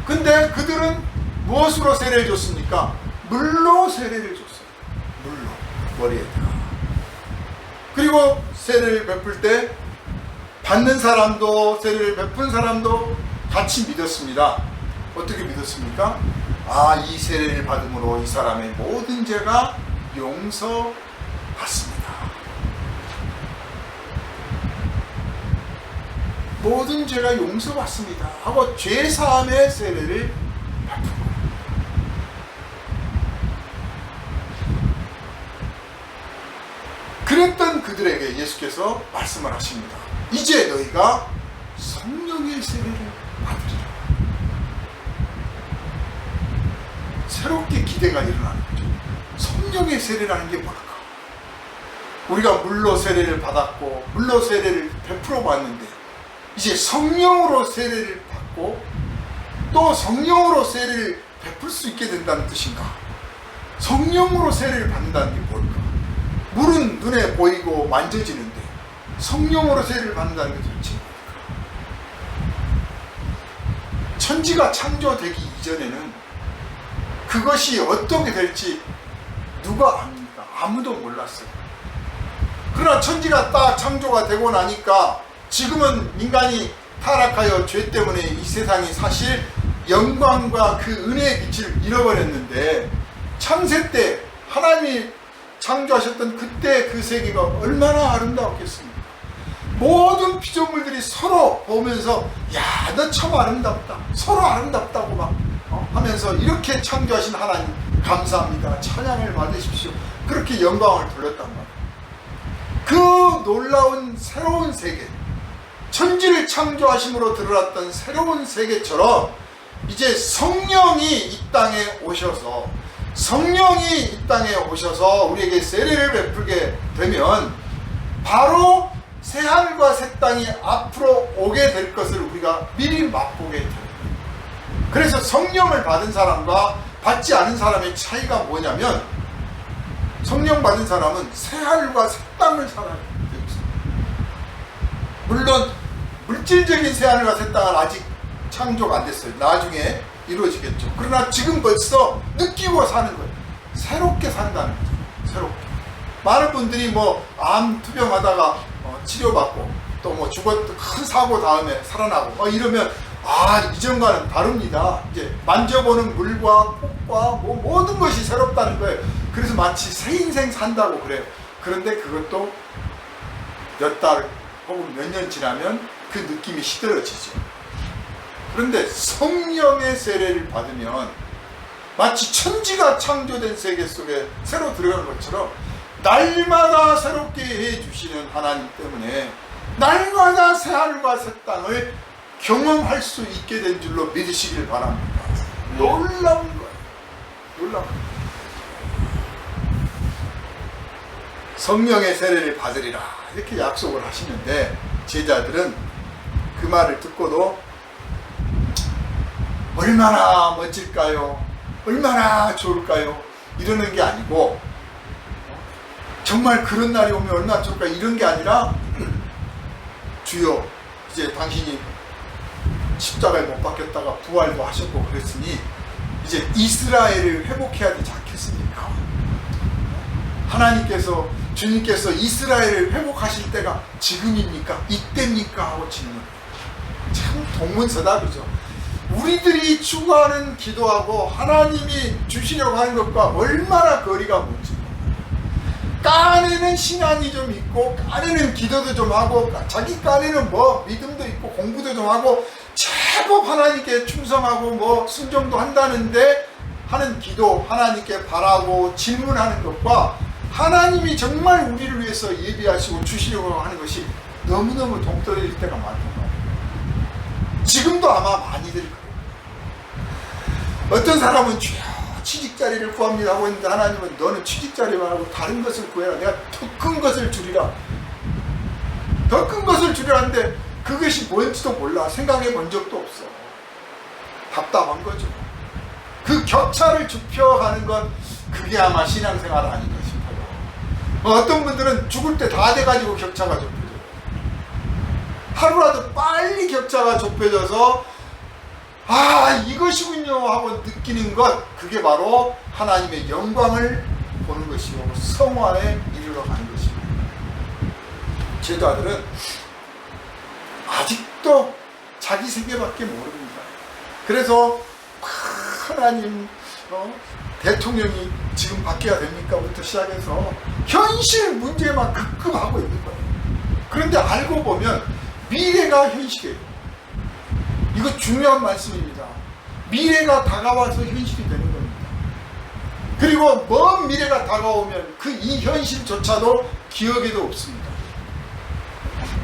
근데 그들은 무엇으로 세례를 줬습니까? 물로 세례를 줬어요. 물로, 머리에다가. 그리고 세례를 베풀 때 받는 사람도 세례를 베푼 사람도 같이 믿었습니다. 어떻게 믿었습니까? 아, 이 세례를 받음으로 이 사람의 모든 죄가 용서받습니다. 모든 죄가 용서받습니다 하고 죄사함의 세례를 그랬던 그들에게 예수께서 말씀을 하십니다. 이제 너희가 성령의 세례를 받으리라. 새롭게 기대가 일어나는 거죠. 성령의 세례라는 게 뭘까? 우리가 물로 세례를 받았고 물로 세례를 베풀어 봤는데 이제 성령으로 세례를 받고 또 성령으로 세례를 베풀 수 있게 된다는 뜻인가? 성령으로 세례를 받는다는 게 뭘까? 물은 눈에 보이고 만져지는데 성령으로 세례를 받는다는 게 도대체 뭘까? 천지가 창조되기 이전에는 그것이 어떻게 될지 누가 압니까? 아무도 몰랐어요. 그러나 천지가 딱 창조가 되고 나니까 지금은 인간이 타락하여 죄 때문에 이 세상이 사실 영광과 그 은혜의 빛을 잃어버렸는데 창세 때 하나님이 창조하셨던 그때 그 세계가 얼마나 아름다웠겠습니까? 모든 피조물들이 서로 보면서 야, 너 참 아름답다, 서로 아름답다고 막 하면서 이렇게 창조하신 하나님 감사합니다, 찬양을 받으십시오, 그렇게 영광을 돌렸단 말이에요. 그 놀라운 새로운 세계, 천지를 창조하심으로 드러났던 새로운 세계처럼 이제 성령이 이 땅에 오셔서 우리에게 세례를 베풀게 되면 바로 새하늘과 새 땅이 앞으로 오게 될 것을 우리가 미리 맛보게 됩니다. 그래서 성령을 받은 사람과 받지 않은 사람의 차이가 뭐냐면, 성령 받은 사람은 새하늘과 새 땅을 살아야 됩니다. 물론 물질적인 새하늘과 새 땅은 아직 창조가 안 됐어요. 나중에 이루어지겠죠. 그러나 지금 벌써 느끼고 사는 거예요. 새롭게 산다는 거죠. 새롭게. 많은 분들이 암 투병하다가 치료받고 또 죽었던 큰 사고 다음에 살아나고 이러면 이전과는 다릅니다. 이제 만져보는 물과 폭과 모든 것이 새롭다는 거예요. 그래서 마치 새 인생 산다고 그래요. 그런데 그것도 몇 달 혹은 몇 년 지나면 그 느낌이 시들어지죠. 그런데 성령의 세례를 받으면 마치 천지가 창조된 세계 속에 새로 들어가는 것처럼 날마다 새롭게 해주시는 하나님 때문에 날마다 새하늘과 새 땅을 경험할 수 있게 된 줄로 믿으시길 바랍니다. 놀라운 거예요. 놀라운 거예요. 성령의 세례를 받으리라 이렇게 약속을 하시는데 제자들은 그 말을 듣고도 얼마나 멋질까요? 얼마나 좋을까요? 이러는 게 아니고 정말 그런 날이 오면 얼마나 좋을까 이런 게 아니라 주여 이제 당신이 십자가에 못 박혔다가 부활도 하셨고 그랬으니 이제 이스라엘을 회복해야 되지 않겠습니까? 하나님께서 주님께서 이스라엘을 회복하실 때가 지금입니까? 이때입니까? 하고 질문. 참 동문서답이죠. 우리들이 추구하는 기도하고 하나님이 주시려고 하는 것과 얼마나 거리가 먼지. 깐에는 신앙이 좀 있고 깐에는 기도도 좀 하고 자기 깐에는 믿음도 있고 공부도 좀 하고 제법 하나님께 충성하고 순종도 한다는데 하는 기도, 하나님께 바라고 질문하는 것과 하나님이 정말 우리를 위해서 예비하시고 주시려고 하는 것이 너무너무 동떨어질 때가 많단 말이에요. 지금도 아마 많이들 그래요. 어떤 사람은 취직자리를 구합니다 하고 있는데 하나님은 너는 취직자리 말고 다른 것을 구해라. 내가 더 큰 것을 주리라. 더 큰 것을 주리라 하는데 그것이 뭔지도 몰라. 생각해 본 적도 없어. 답답한 거죠. 그 격차를 좁혀가는 건 그게 아마 신앙생활 아닌가 싶어요. 어떤 분들은 죽을 때 다 돼가지고 격차가 좁혀져요. 하루라도 빨리 격차가 좁혀져서 이것이군요 하고 느끼는 것, 그게 바로 하나님의 영광을 보는 것이고 성화에 이르러 가는 것입니다. 제자들은 아직도 자기 세계밖에 모릅니다. 그래서 하나님 대통령이 지금 바뀌어야 됩니까? 부터 시작해서 현실 문제만 급급하고 있는 거예요. 그런데 알고 보면 미래가 현실이에요. 이거 중요한 말씀입니다. 미래가 다가와서 현실이 되는 겁니다. 그리고 먼 미래가 다가오면 그 이 현실조차도 기억에도 없습니다.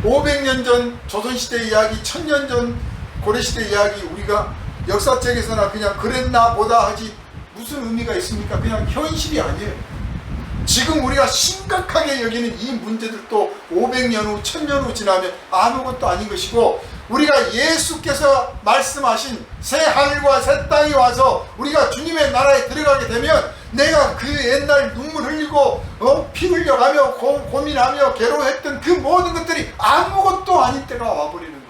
500년 전 조선시대 이야기, 1000년 전 고려시대 이야기 우리가 역사책에서나 그냥 그랬나 보다 하지 무슨 의미가 있습니까? 그냥 현실이 아니에요. 지금 우리가 심각하게 여기는 이 문제들도 500년 후 1000년 후 지나면 아무것도 아닌 것이고, 우리가 예수께서 말씀하신 새 하늘과 새 땅이 와서 우리가 주님의 나라에 들어가게 되면 내가 그 옛날 눈물 흘리고 피 흘려가며 고민하며 괴로워했던 그 모든 것들이 아무것도 아닌 때가 와버리는 거예요.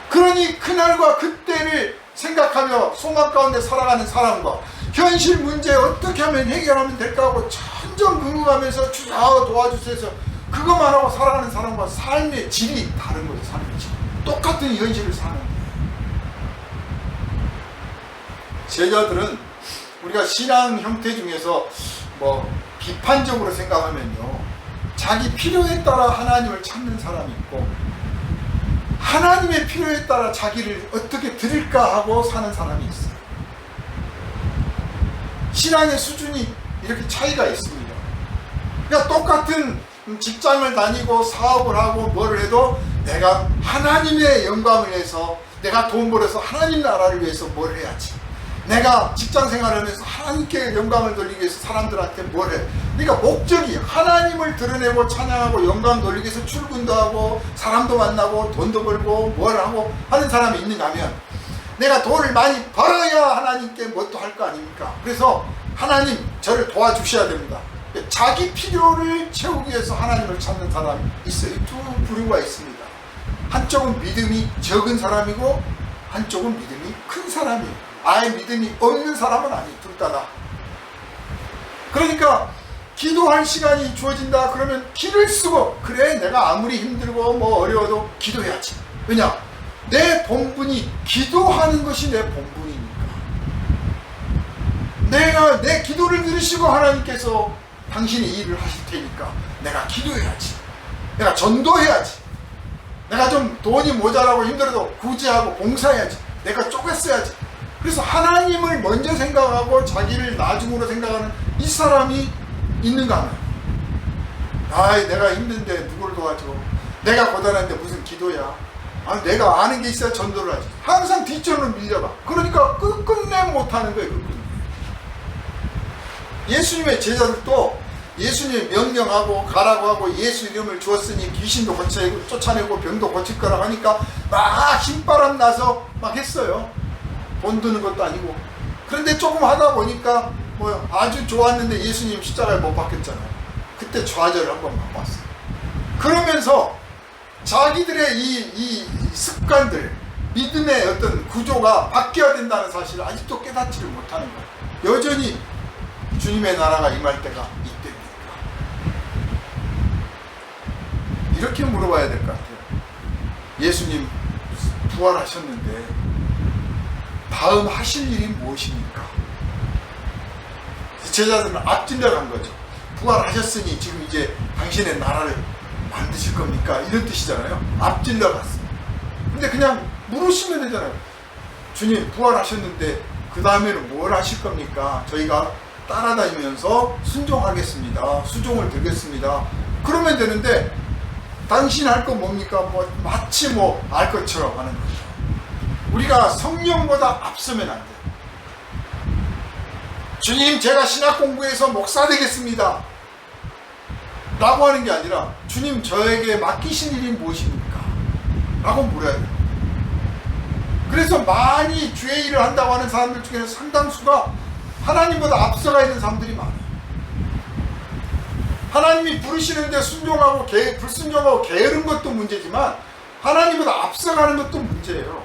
그러니 그날과 그때를 생각하며 소망 가운데 살아가는 사람과 현실 문제 어떻게 하면 해결하면 될까 하고 천정긍긍하면서 주여 도와주세요 그것만 하고 살아가는 사람과 삶의 질이 다른 거죠. 삶의 질. 똑같은 현실을 사는 거예요. 제자들은 우리가 신앙 형태 중에서 뭐 비판적으로 생각하면요, 자기 필요에 따라 하나님을 찾는 사람이 있고 하나님의 필요에 따라 자기를 어떻게 드릴까 하고 사는 사람이 있어요. 신앙의 수준이 이렇게 차이가 있습니다. 그러니까 똑같은 직장을 다니고 사업을 하고 뭘 해도 내가 하나님의 영광을 위해서, 내가 돈 벌어서 하나님 나라를 위해서 뭘 해야지, 내가 직장 생활을 하면서 하나님께 영광을 돌리기 위해서 사람들한테 뭘 해. 그러니까 목적이 하나님을 드러내고 찬양하고 영광 돌리기 위해서 출근도 하고 사람도 만나고 돈도 벌고 뭘 하고 하는 사람이 있는가 하면, 내가 돈을 많이 벌어야 하나님께 뭣도 할 거 아닙니까? 그래서 하나님 저를 도와주셔야 됩니다. 자기 필요를 채우기 위해서 하나님을 찾는 사람이 있어요. 두 부류가 있습니다. 한쪽은 믿음이 적은 사람이고 한쪽은 믿음이 큰 사람이에요. 아예 믿음이 없는 사람은 아니에요. 둘 다다. 그러니까 기도할 시간이 주어진다 그러면 길을 쓰고, 그래 내가 아무리 힘들고 뭐 어려워도 기도해야지. 왜냐? 내 본분이 기도하는 것이 내 본분이니까. 내가 내 기도를 들으시고 하나님께서 당신이 일을 하실 테니까 내가 기도해야지. 내가 전도해야지. 내가 좀 돈이 모자라고 힘들어도 구제하고 봉사해야지. 내가 쪼갰어야지. 그래서 하나님을 먼저 생각하고 자기를 나중으로 생각하는 이 사람이 있는가 하면, 아이 내가 힘든데 누구를 도와줘, 내가 고단한데 무슨 기도야, 아 내가 아는 게 있어야 전도를 하지. 항상 뒷전으로 밀려가. 그러니까 끝끝내 못하는 거예요. 끝끝내. 예수님의 제자들도 예수님이 명령하고 가라고 하고 예수 이름을 주었으니 귀신도 쫓아내고 병도 고칠 거라고 하니까 막 힘바람 나서 막 했어요. 돈 드는 것도 아니고. 그런데 조금 하다 보니까 뭐 아주 좋았는데 예수님 십자가에 못 박혔잖아요. 그때 좌절을 한번 맛봤어요. 그러면서 자기들의 이 습관들, 믿음의 어떤 구조가 바뀌어야 된다는 사실을 아직도 깨닫지를 못하는 거예요. 여전히 주님의 나라가 임할 때가 이때입니까? 이렇게 물어봐야 될 것 같아요. 예수님 부활하셨는데 다음 하실 일이 무엇입니까? 제자들은 앞질러 간 거죠. 부활하셨으니 지금 이제 당신의 나라를 만드실 겁니까? 이런 뜻이잖아요. 앞질러 갔어요. 근데 그냥 물으시면 되잖아요. 주님 부활하셨는데 그 다음에는 뭘 하실 겁니까? 저희가 따라다니면서 순종하겠습니다. 수종을 들겠습니다. 그러면 되는데 당신 할 거 뭡니까? 뭐 마치 뭐 알 것처럼 하는 거죠. 우리가 성령보다 앞서면 안 돼요. 주님 제가 신학 공부해서 목사 되겠습니다 라고 하는 게 아니라, 주님 저에게 맡기신 일이 무엇입니까? 라고 물어야 돼요. 그래서 많이 주의 일을 한다고 하는 사람들 중에는 상당수가 하나님보다 앞서가 있는 사람들이 많아요. 하나님이 부르시는데 순종하고 불순종하고 게으른 것도 문제지만 하나님보다 앞서가는 것도 문제예요.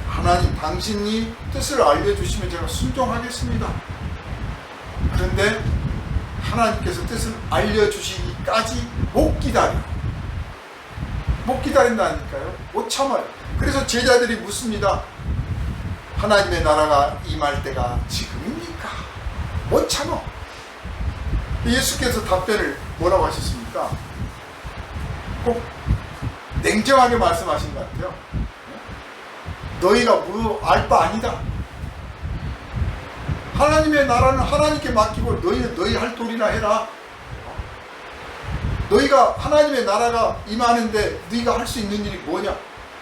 하나님 당신이 뜻을 알려주시면 제가 순종하겠습니다. 그런데 하나님께서 뜻을 알려주시기까지 못 기다린다니까요. 못 참아요. 그래서 제자들이 묻습니다. 하나님의 나라가 임할 때가 지금입니까? 못 참아. 예수께서 답변을 뭐라고 하셨습니까? 꼭 냉정하게 말씀하신 것 같아요. 너희가 알 바 아니다. 하나님의 나라는 하나님께 맡기고 너희는 너희 할 도리나 해라. 너희가 하나님의 나라가 임하는데 너희가 할 수 있는 일이 뭐냐?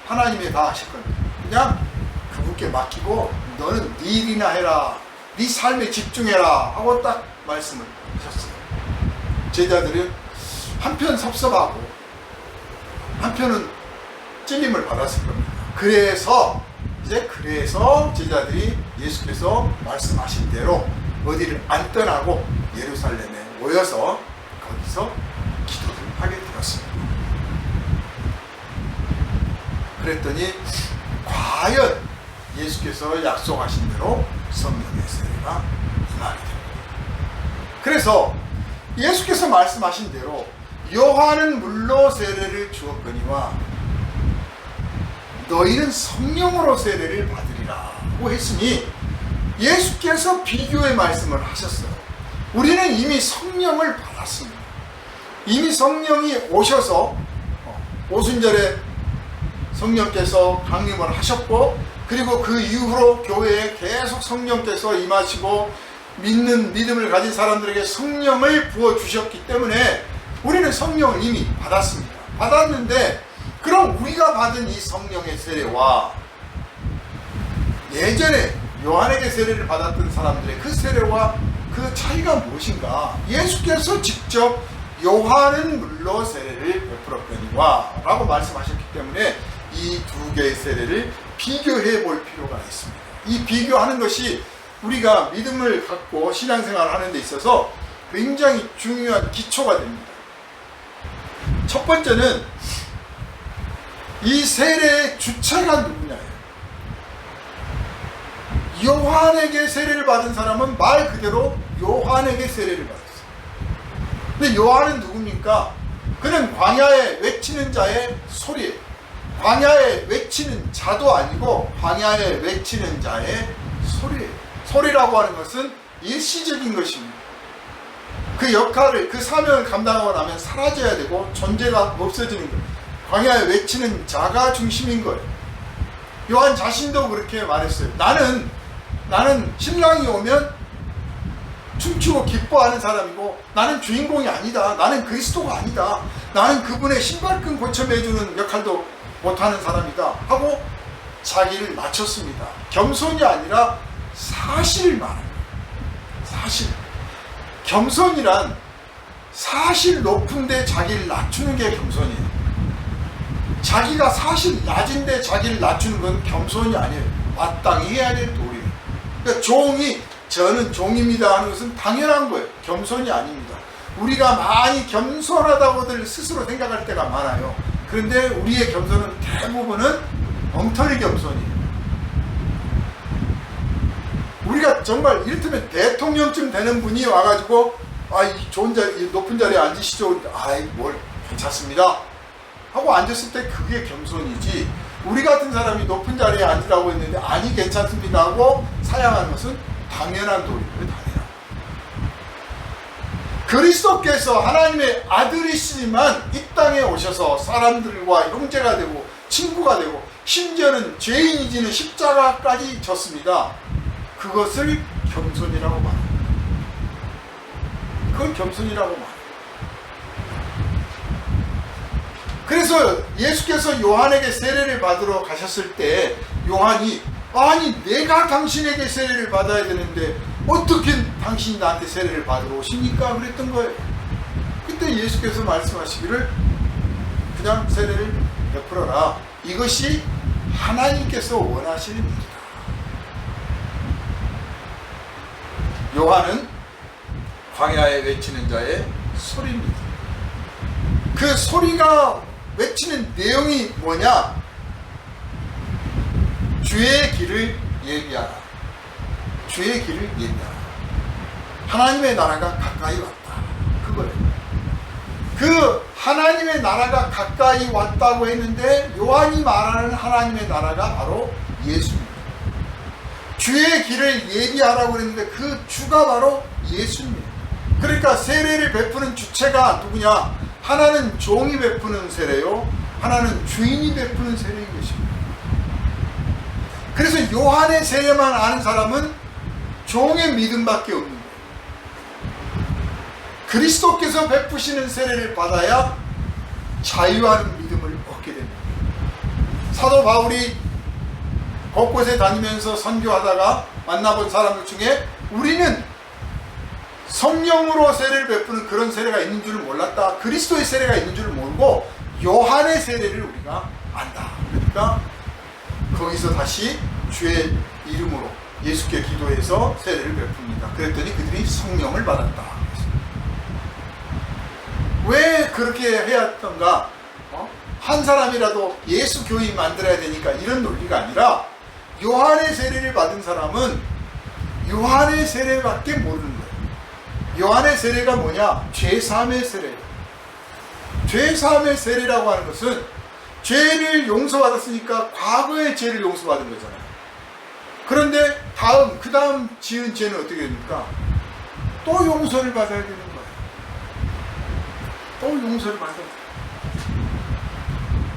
하나님이 다 하셨거든. 그냥 그분께 맡기고 너는 네 일이나 해라. 네 삶에 집중해라 하고 딱 말씀을 하셨어요. 제자들은 한편 섭섭하고 한편은 찔림을 받았을 겁니다. 그래서 제자들이 예수께서 말씀하신 대로 어디를 안 떠나고 예루살렘에 모여서 거기서 기도를 하게 되었습니다. 그랬더니 과연 예수께서 약속하신 대로 성령의 세례가 임하게 됩니다. 그래서 예수께서 말씀하신 대로 요한은 물로 세례를 주었거니와 너희는 성령으로 세례를 받으리라고 했으니 예수께서 비교의 말씀을 하셨어요. 우리는 이미 성령을 받았습니다. 이미 성령이 오셔서 오순절에 성령께서 강림을 하셨고, 그리고 그 이후로 교회에 계속 성령께서 임하시고 믿는 믿음을 가진 사람들에게 성령을 부어주셨기 때문에 우리는 성령을 이미 받았습니다. 받았는데 그럼 우리가 받은 이 성령의 세례와 예전에 요한에게 세례를 받았던 사람들의 그 세례와 그 차이가 무엇인가? 예수께서 직접 요한은 물로 세례를 베풀었거니와 라고 말씀하셨기 때문에 이 두 개의 세례를 비교해 볼 필요가 있습니다. 이 비교하는 것이 우리가 믿음을 갖고 신앙생활을 하는 데 있어서 굉장히 중요한 기초가 됩니다. 첫 번째는 이 세례의 주체가 누구냐예요. 요한에게 세례를 받은 사람은 말 그대로 요한에게 세례를 받았어요. 근데 요한은 누굽니까? 그는 광야에 외치는 자의 소리예요. 광야에 외치는 자도 아니고 광야에 외치는 자의 소리예요. 소리라고 하는 것은 일시적인 것입니다. 그 역할을, 그 사명을 감당하고 나면 사라져야 되고 존재가 없어지는 거예요. 광야에 외치는 자가 중심인 거예요. 요한 자신도 그렇게 말했어요. 나는 신랑이 오면 춤추고 기뻐하는 사람이고 나는 주인공이 아니다. 나는 그리스도가 아니다. 나는 그분의 신발끈 고쳐 매주는 역할도 못하는 사람이다 하고 자기를 낮췄습니다. 겸손이 아니라 사실을 말합니다. 사실. 겸손이란 사실 높은데 자기를 낮추는 게 겸손이에요. 자기가 사실 낮은데 자기를 낮추는 건 겸손이 아니에요. 마땅히 해야 될 도리예요. 그러니까 종이 저는 종입니다 하는 것은 당연한 거예요. 겸손이 아닙니다. 우리가 많이 겸손하다고들 스스로 생각할 때가 많아요. 그런데 우리의 겸손은 대부분은 엉터리 겸손이에요. 우리가 정말 이를테면 대통령쯤 되는 분이 와가지고 이 좋은 자리, 높은 자리에 앉으시죠. 뭘 괜찮습니다 하고 앉았을 때 그게 겸손이지, 우리 같은 사람이 높은 자리에 앉으라고 했는데 아니 괜찮습니다 하고 사양하는 것은 당연한 도리예요. 당연한. 그리스도께서 하나님의 아들이시지만 이 땅에 오셔서 사람들과 형제가 되고 친구가 되고 심지어는 죄인이 지는 십자가까지 졌습니다. 그것을 겸손이라고 말합니다. 그걸 겸손이라고 말합니다. 그래서 예수께서 요한에게 세례를 받으러 가셨을 때 요한이 아니 내가 당신에게 세례를 받아야 되는데 어떻게 당신이 나한테 세례를 받으러 오십니까? 그랬던 거예요. 그때 예수께서 말씀하시기를 그냥 세례를 베풀어라. 이것이 하나님께서 원하시는 일이다. 요한은 광야에 외치는 자의 소리입니다. 그 소리가 외치는 내용이 뭐냐? 주의 길을 예비하라. 주의 길을 예비하라. 하나님의 나라가 가까이 왔다. 그거예요. 그 하나님의 나라가 가까이 왔다고 했는데 요한이 말하는 하나님의 나라가 바로 예수입니다. 주의 길을 예비하라고 그랬는데 그 주가 바로 예수입니다. 그러니까 세례를 베푸는 주체가 누구냐? 하나는 종이 베푸는 세례요, 하나는 주인이 베푸는 세례인 것입니다. 그래서 요한의 세례만 아는 사람은 종의 믿음밖에 없는 거예요. 그리스도께서 베푸시는 세례를 받아야 자유하는 믿음을 얻게 됩니다. 사도 바울이 곳곳에 다니면서 선교하다가 만나본 사람들 중에 우리는 성령으로 세례를 베푸는 그런 세례가 있는 줄을 몰랐다. 그리스도의 세례가 있는 줄을 모르고 요한의 세례를 우리가 안다. 그러니까 거기서 다시 주의 이름으로 예수께 기도해서 세례를 베풉니다. 그랬더니 그들이 성령을 받았다. 왜 그렇게 해야 했던가? 한 사람이라도 예수 교인 만들어야 되니까 이런 논리가 아니라 요한의 세례를 받은 사람은 요한의 세례밖에 모르는 거예요. 요한의 세례가 뭐냐? 죄사함의 세례예요. 죄사함의 세례라고 하는 것은 죄를 용서받았으니까 과거의 죄를 용서받은 거잖아요. 그런데 그 다음 지은 죄는 어떻게 됩니까? 또 용서를 받아야 되는 거예요. 또 용서를 받아야 돼요.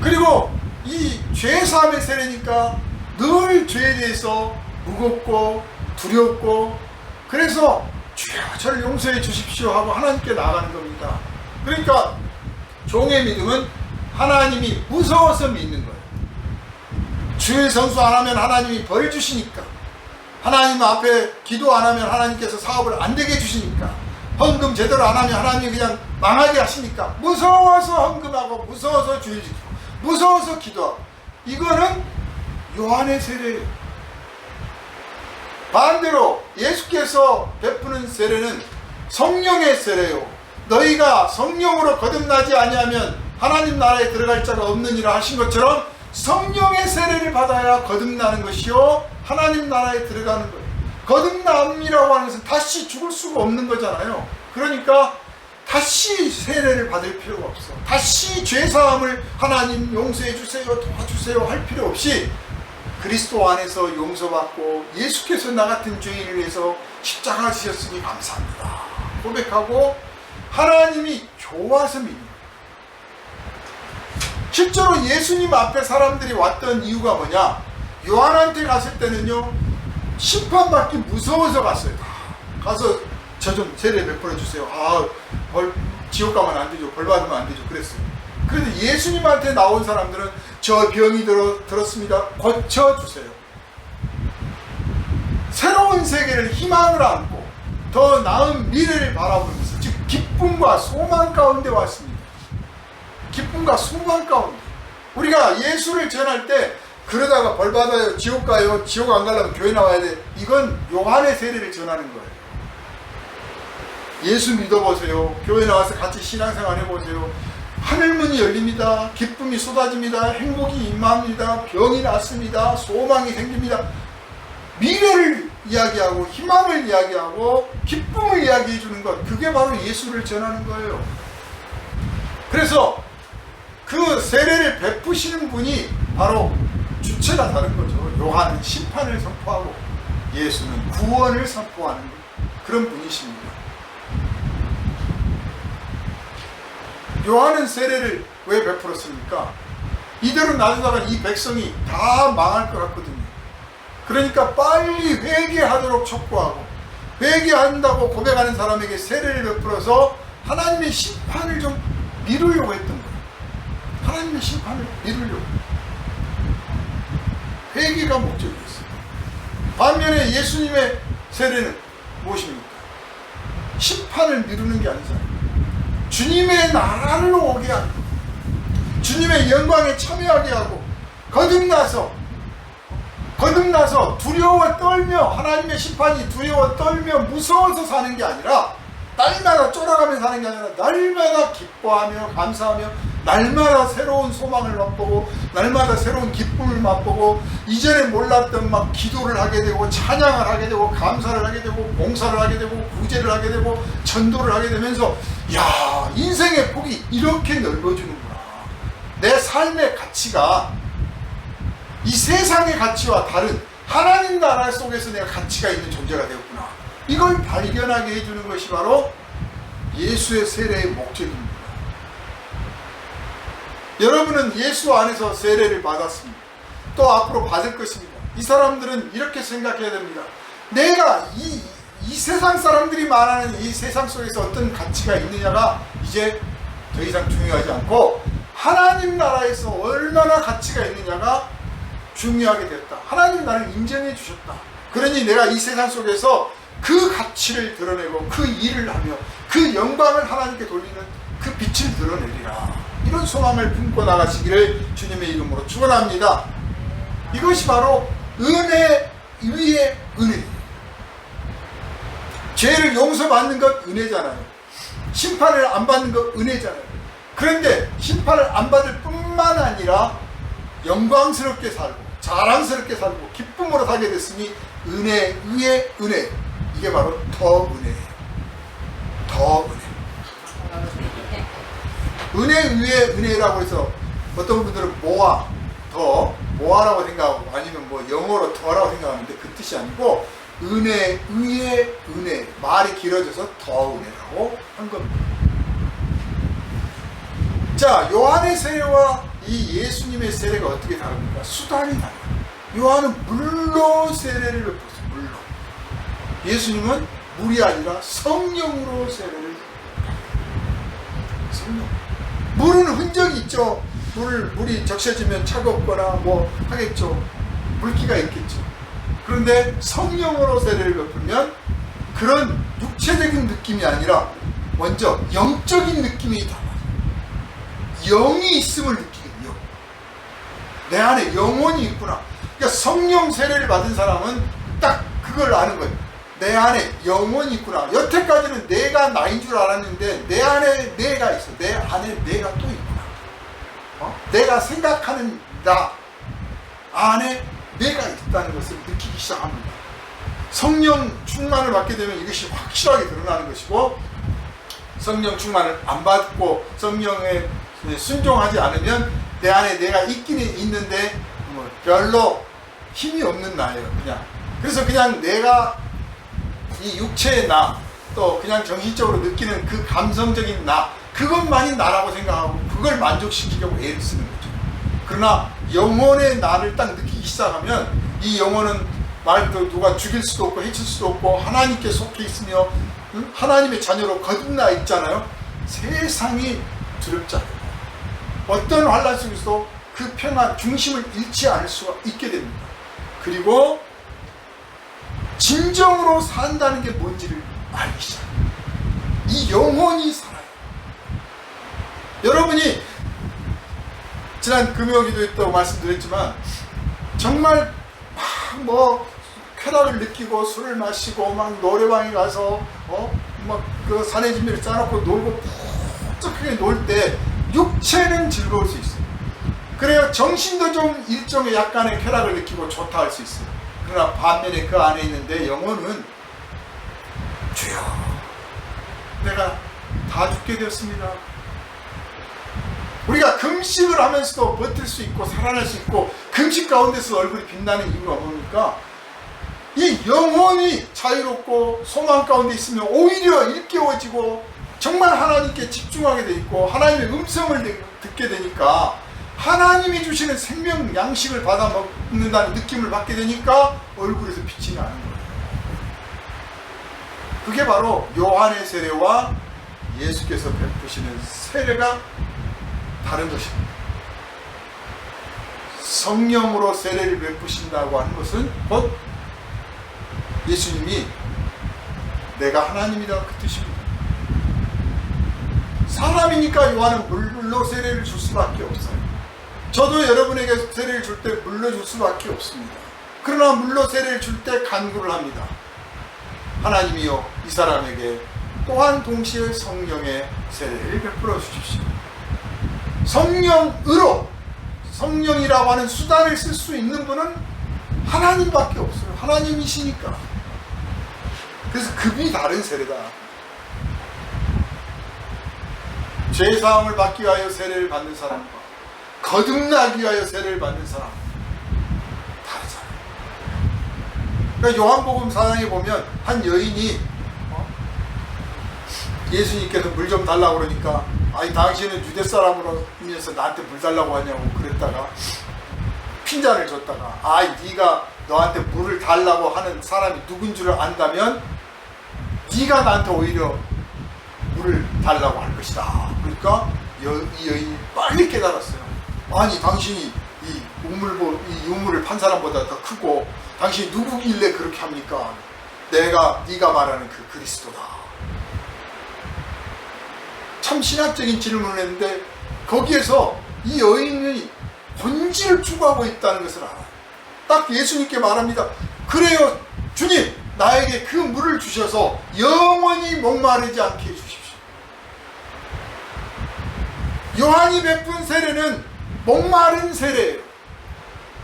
그리고 이 죄사함의 세례니까 늘 죄에 대해서 무겁고 두렵고, 그래서 주여 저를 용서해 주십시오 하고 하나님께 나아가는 겁니다. 그러니까 종의 믿음은 하나님이 무서워서 믿는 거예요. 주의 성수 안 하면 하나님이 벌 주시니까, 하나님 앞에 기도 안 하면 하나님께서 사업을 안 되게 해주시니까, 헌금 제대로 안 하면 하나님이 그냥 망하게 하시니까 무서워서 헌금하고, 무서워서 주일 지키고, 무서워서 기도하고. 이거는 요한의 세례예요. 반대로 예수께서 베푸는 세례는 성령의 세례요. 너희가 성령으로 거듭나지 아니하면 하나님 나라에 들어갈 자가 없느니라 하신 것처럼 성령의 세례를 받아야 거듭나는 것이요 하나님 나라에 들어가는 거예요. 거듭남이라고 하는 것은 다시 죽을 수가 없는 거잖아요. 그러니까 다시 세례를 받을 필요가 없어. 다시 죄사함을 하나님 용서해 주세요, 도와주세요 할 필요 없이 그리스도 안에서 용서받고 예수께서 나 같은 죄인을 위해서 십자가 지셨으니 감사합니다 고백하고 하나님이 좋아서 믿는 거예요. 실제로 예수님 앞에 사람들이 왔던 이유가 뭐냐? 요한한테 갔을 때는요, 심판받기 무서워서 갔어요. 가서 저 좀 세례 베풀어 주세요. 지옥 가면 안 되죠. 벌 받으면 안 되죠. 그랬어요. 그런데 예수님한테 나온 사람들은 저 병이 들었습니다. 고쳐주세요. 새로운 세계를 희망을 안고 더 나은 미래를 바라보면서, 즉 기쁨과 소망 가운데 왔습니다. 기쁨과 소망 가운데. 우리가 예수를 전할 때 그러다가 벌 받아요, 지옥 가요, 지옥 안 가려면 교회 나와야 돼, 이건 요한의 세례를 전하는 거예요. 예수 믿어보세요. 교회 나와서 같이 신앙생활 해보세요. 하늘문이 열립니다. 기쁨이 쏟아집니다. 행복이 임합니다. 병이 낫습니다. 소망이 생깁니다. 미래를 이야기하고 희망을 이야기하고 기쁨을 이야기해 주는 것, 그게 바로 예수를 전하는 거예요. 그래서 그 세례를 베푸시는 분이 바로 주체가 다른 거죠. 요한은 심판을 선포하고 예수는 구원을 선포하는 그런 분이십니다. 요한은 세례를 왜 베풀었습니까? 이대로 놔두다가 이 백성이 다 망할 것 같거든요. 그러니까 빨리 회개하도록 촉구하고, 회개한다고 고백하는 사람에게 세례를 베풀어서 하나님의 심판을 좀 미루려고 했던 거예요. 하나님의 심판을 미루려고. 회개가 목적이었어요. 반면에 예수님의 세례는 무엇입니까? 심판을 미루는 게 아니잖아요. 주님의 나라를 오게 하고, 주님의 영광에 참여하게 하고, 거듭나서 두려워 떨며, 하나님의 심판이 두려워 떨며 무서워서 사는 게 아니라, 날마다 쫄아가며 사는 게 아니라 날마다 기뻐하며 감사하며 날마다 새로운 소망을 맛보고 날마다 새로운 기쁨을 맛보고, 이전에 몰랐던 막 기도를 하게 되고 찬양을 하게 되고 감사를 하게 되고 봉사를 하게 되고 구제를 하게 되고 전도를 하게 되면서, 야, 인생의 폭이 이렇게 넓어지는구나. 내 삶의 가치가 이 세상의 가치와 다른 하나님 나라 속에서 내가 가치가 있는 존재가 되었구나. 이걸 발견하게 해주는 것이 바로 예수의 세례의 목적입니다. 여러분은 예수 안에서 세례를 받았습니다. 또 앞으로 받을 것입니다. 이 사람들은 이렇게 생각해야 됩니다. 내가 이 세상 사람들이 말하는 이 세상 속에서 어떤 가치가 있느냐가 이제 더 이상 중요하지 않고 하나님 나라에서 얼마나 가치가 있느냐가 중요하게 됐다. 하나님 나를 인정해 주셨다. 그러니 내가 이 세상 속에서 그 가치를 드러내고 그 일을 하며 그 영광을 하나님께 돌리는 그 빛을 드러내리라. 이런 소망을 품고 나가시기를 주님의 이름으로 축원합니다. 이것이 바로 은혜 위에 은혜. 죄를 용서받는 것 은혜잖아요. 심판을 안 받는 것 은혜잖아요. 그런데 심판을 안 받을 뿐만 아니라 영광스럽게 살고 자랑스럽게 살고 기쁨으로 살게 됐으니 은혜 위에 은혜. 이게 바로 더 은혜예요. 더 은혜. 은혜 위에 은혜라고 해서 어떤 분들은 모아라고 생각하고 아니면 뭐 영어로 더라고 생각하는데 그 뜻이 아니고 은혜 위에 은혜. 말이 길어져서 더 은혜라고 한 겁니다. 자, 요한의 세례와 이 예수님의 세례가 어떻게 다릅니까? 수단이 달라요. 요한은 물로 세례를 베풀었어요. 물로. 예수님은 물이 아니라 성령으로 세례를 성령. 물은 흔적이 있죠. 물이 적셔지면 차갑거나 뭐 하겠죠. 물기가 있겠죠. 그런데 성령으로 세례를 베풀면 그런 육체적인 느낌이 아니라 먼저 영적인 느낌이 달라요. 영이 있음을 느끼거든요. 내 안에 영혼이 있구나. 그러니까 성령 세례를 받은 사람은 딱 그걸 아는 거예요. 내 안에 영혼이 있구나. 여태까지는 내가 나인 줄 알았는데 내 안에 내가 있어. 내 안에 내가 또 있구나. 내가 생각하는 나 안에 내가 있다는 것을 느끼기 시작합니다. 성령 충만을 받게 되면 이것이 확실하게 드러나는 것이고, 성령 충만을 안 받고 성령에 순종하지 않으면 내 안에 내가 있기는 있는데 뭐 별로 힘이 없는 나예요. 그래서 그냥 내가 이 육체의 나, 또 그냥 정신적으로 느끼는 그 감성적인 나, 그것만이 나라고 생각하고 그걸 만족시키려고 애를 쓰는 거죠. 그러나 영혼의 나를 딱 느끼기 시작하면 이 영혼은 말도 누가 죽일 수도 없고 해칠 수도 없고 하나님께 속해 있으며 하나님의 자녀로 거듭나 있잖아요. 세상이 두렵지 않아요. 어떤 환란 속에서도 그 평안, 중심을 잃지 않을 수가 있게 됩니다. 그리고 진정으로 산다는 게 뭔지를 알기 시작합니다. 이 영혼이 살아요. 여러분이 지난 금요기도에 또 말씀드렸지만 정말 막 쾌락을 느끼고 술을 마시고 막 노래방에 가서 막 그 산의 진미를 짜놓고 놀고 푹적하게 놀 때 육체는 즐거울 수 있어요. 그래야 정신도 좀 일종의 약간의 쾌락을 느끼고 좋다 할 수 있어요. 그러나 반면에 그 안에 있는데 영혼은 주여 내가 다 죽게 되었습니다. 우리가 금식을 하면서도 버틸 수 있고 살아날 수 있고 금식 가운데서 얼굴이 빛나는 이유가 뭡니까? 이 영혼이 자유롭고 소망 가운데 있으면 오히려 일깨워지고 정말 하나님께 집중하게 돼 있고 하나님의 음성을 듣게 되니까 하나님이 주시는 생명 양식을 받아 먹는다는 느낌을 받게 되니까 얼굴에서 빛이 나는 거예요. 그게 바로 요한의 세례와 예수께서 베푸시는 세례가 다른 것입니다. 성령으로 세례를 베푸신다고 하는 것은 곧 예수님이 내가 하나님이다 그 뜻입니다. 사람이니까 요한은 물로 세례를 줄 수밖에 없어요. 저도 여러분에게 세례를 줄 때 물로 줄 수밖에 없습니다. 그러나 물로 세례를 줄 때 간구를 합니다. 하나님이여 이 사람에게 또한 동시에 성령의 세례를 베풀어 주십시오. 성령으로, 성령이라고 하는 수단을 쓸 수 있는 분은 하나님밖에 없어요. 하나님이시니까. 그래서 급이 다른 세례다. 죄사함을 받기 위하여 세례를 받는 사람과 거듭나기 위하여 세례를 받는 사람 다르잖아요. 그러니까 요한복음 4장에 보면 한 여인이 예수님께서 물 좀 달라고 그러니까 아니 당신은 유대 사람으로면서 나한테 물 달라고 하냐고 그랬다가 핀잔을 줬다가 아이 네가 너한테 물을 달라고 하는 사람이 누군 줄 안다면 네가 나한테 오히려 물을 달라고 할 것이다. 그러니까 이 여인이 빨리 깨달았어요. 아니 당신이 이 우물을 판 사람보다 더 크고 당신이 누구길래 그렇게 합니까? 네가 말하는 그 그리스도다. 참 신학적인 질문을 했는데 거기에서 이 여인이 본질을 추구하고 있다는 것을 알아요. 딱 예수님께 말합니다. 그래요 주님, 나에게 그 물을 주셔서 영원히 목마르지 않게 해주십시오. 요한이 베푼 세례는 목마른 세례예요.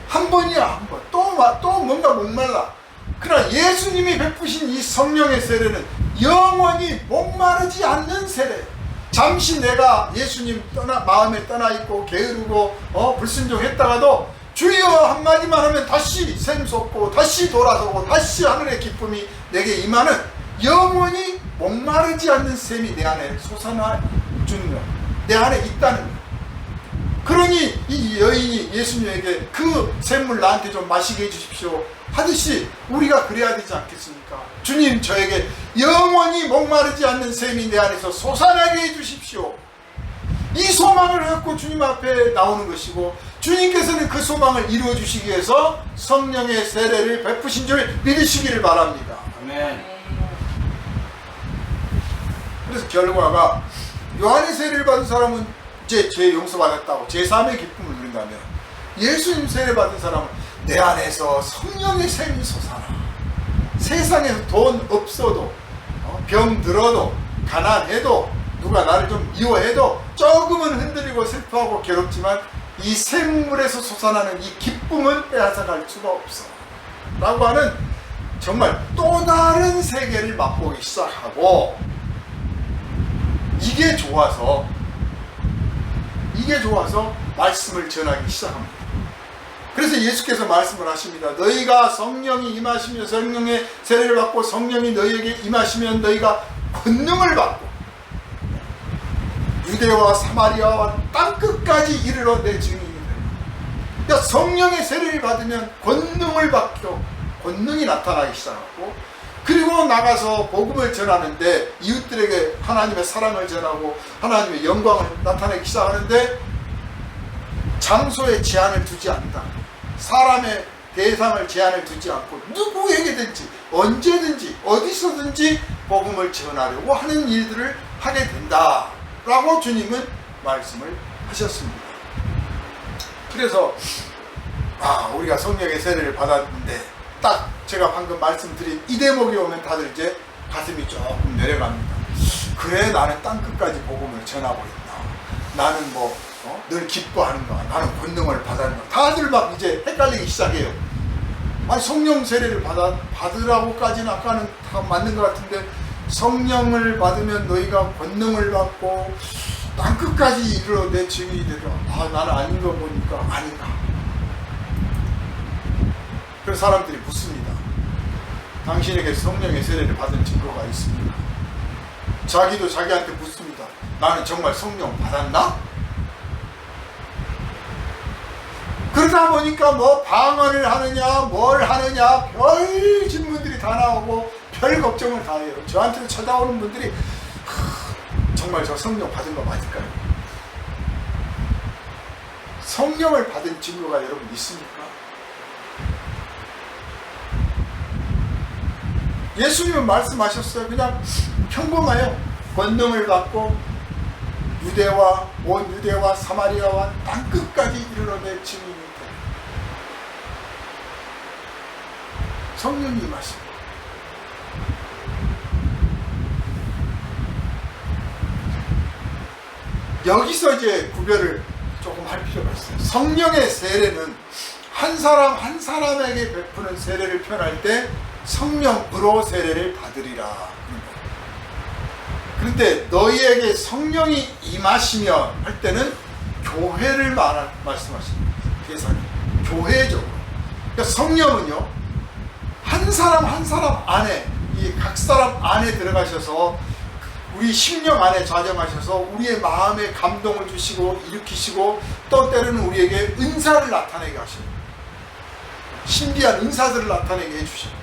한 번이야 한 번. 또 뭔가 목말라. 그러나 예수님이 베푸신 이 성령의 세례는 영원히 목마르지 않는 세례예요. 잠시 내가 예수님 마음에 떠나 있고 게으르고 불순종했다가도 주여 한마디만 하면 다시 샘솟고 다시 돌아서고 다시 하늘의 기쁨이 내게 임하는 영원히 목마르지 않는 샘이 내 안에 솟아나주는 것, 내 안에 있다는 것. 그러니 이 여인이 예수님에게 그 샘물 나한테 좀 마시게 해주십시오 하듯이 우리가 그래야 되지 않겠습니까? 주님, 저에게 영원히 목마르지 않는 샘이 내 안에서 솟아나게 해주십시오. 이 소망을 갖고 주님 앞에 나오는 것이고, 주님께서는 그 소망을 이루어 주시기 위해서 성령의 세례를 베푸신 줄 믿으시기를 바랍니다. 아멘. 그래서 결과가 요한의 세례를 받은 사람은 이제 죄 용서받았다고 제3의 기쁨을 누린다면, 예수님 세례 받은 사람은 내 안에서 성령의 샘이 솟아나. 세상에서 돈 없어도, 병 들어도, 가난해도, 누가 나를 좀 미워해도 조금은 흔들리고 슬퍼하고 괴롭지만 이 샘물에서 솟아나는 이 기쁨은 빼앗아갈 수가 없어 라고 하는 정말 또 다른 세계를 맛보기 시작하고, 이게 좋아서 말씀을 전하기 시작합니다. 그래서 예수께서 말씀을 하십니다. 너희가 성령이 임하시며 성령의 세례를 받고 성령이 너희에게 임하시면 너희가 권능을 받고 유대와 사마리아와 땅끝까지 이르러 내 증인이 된다. 그러니까 성령의 세례를 받으면 권능을 받고 권능이 나타나기 시작하고, 그리고 나가서 복음을 전하는데 이웃들에게 하나님의 사랑을 전하고 하나님의 영광을 나타내기 시작하는데 장소에 제한을 두지 않는다. 사람의 대상을 제한을 두지 않고 누구에게든지 언제든지 어디서든지 복음을 전하려고 하는 일들을 하게 된다 라고 주님은 말씀을 하셨습니다. 그래서 우리가 성령의 세례를 받았는데 딱 제가 방금 말씀드린 이 대목이 오면 다들 이제 가슴이 조금 내려갑니다. 그래, 나는 땅끝까지 복음을 전하고 있나, 나는 늘 기뻐하는가, 나는 권능을 받았는가. 다들 막 이제 헷갈리기 시작해요. 아니, 성령 세례를 받으라고까지는 아까는 다 맞는 것 같은데, 성령을 받으면 너희가 권능을 받고 땅끝까지 이르러 내 증인이 되리라. 나는 아닌 거 보니까 아닌가. 그래서 사람들이 묻습니다. 당신에게 성령의 세례를 받은 증거가 있습니까? 자기도 자기한테 묻습니다. 나는 정말 성령 받았나? 그러다 보니까 방언을 하느냐 뭘 하느냐 별 질문들이 다 나오고 별 걱정을 다 해요. 저한테도 찾아오는 분들이 정말 저 성령 받은 거 맞을까요? 성령을 받은 증거가 여러분 있습니까? 예수님은 말씀하셨어요. 그냥 평범해요. 권능을 받고 온 유대와 사마리아와 땅끝까지 이르러 내 증인이 되. 성령이 임하십니다. 여기서 이제 구별을 조금 할 필요가 있어요. 성령의 세례는 한 사람 한 사람에게 베푸는 세례를 표현할 때 성령으로 세례를 받으리라. 그런데 너희에게 성령이 임하시며 할 때는 교회를 말씀하십니다. 대상이 교회적으로. 그러니까 성령은요, 한 사람 한 사람 안에, 이 각 사람 안에 들어가셔서 우리 심령 안에 좌정하셔서 우리의 마음에 감동을 주시고 일으키시고 또 때로는 우리에게 은사를 나타내게 하십니다. 신비한 은사들을 나타내게 해주시고,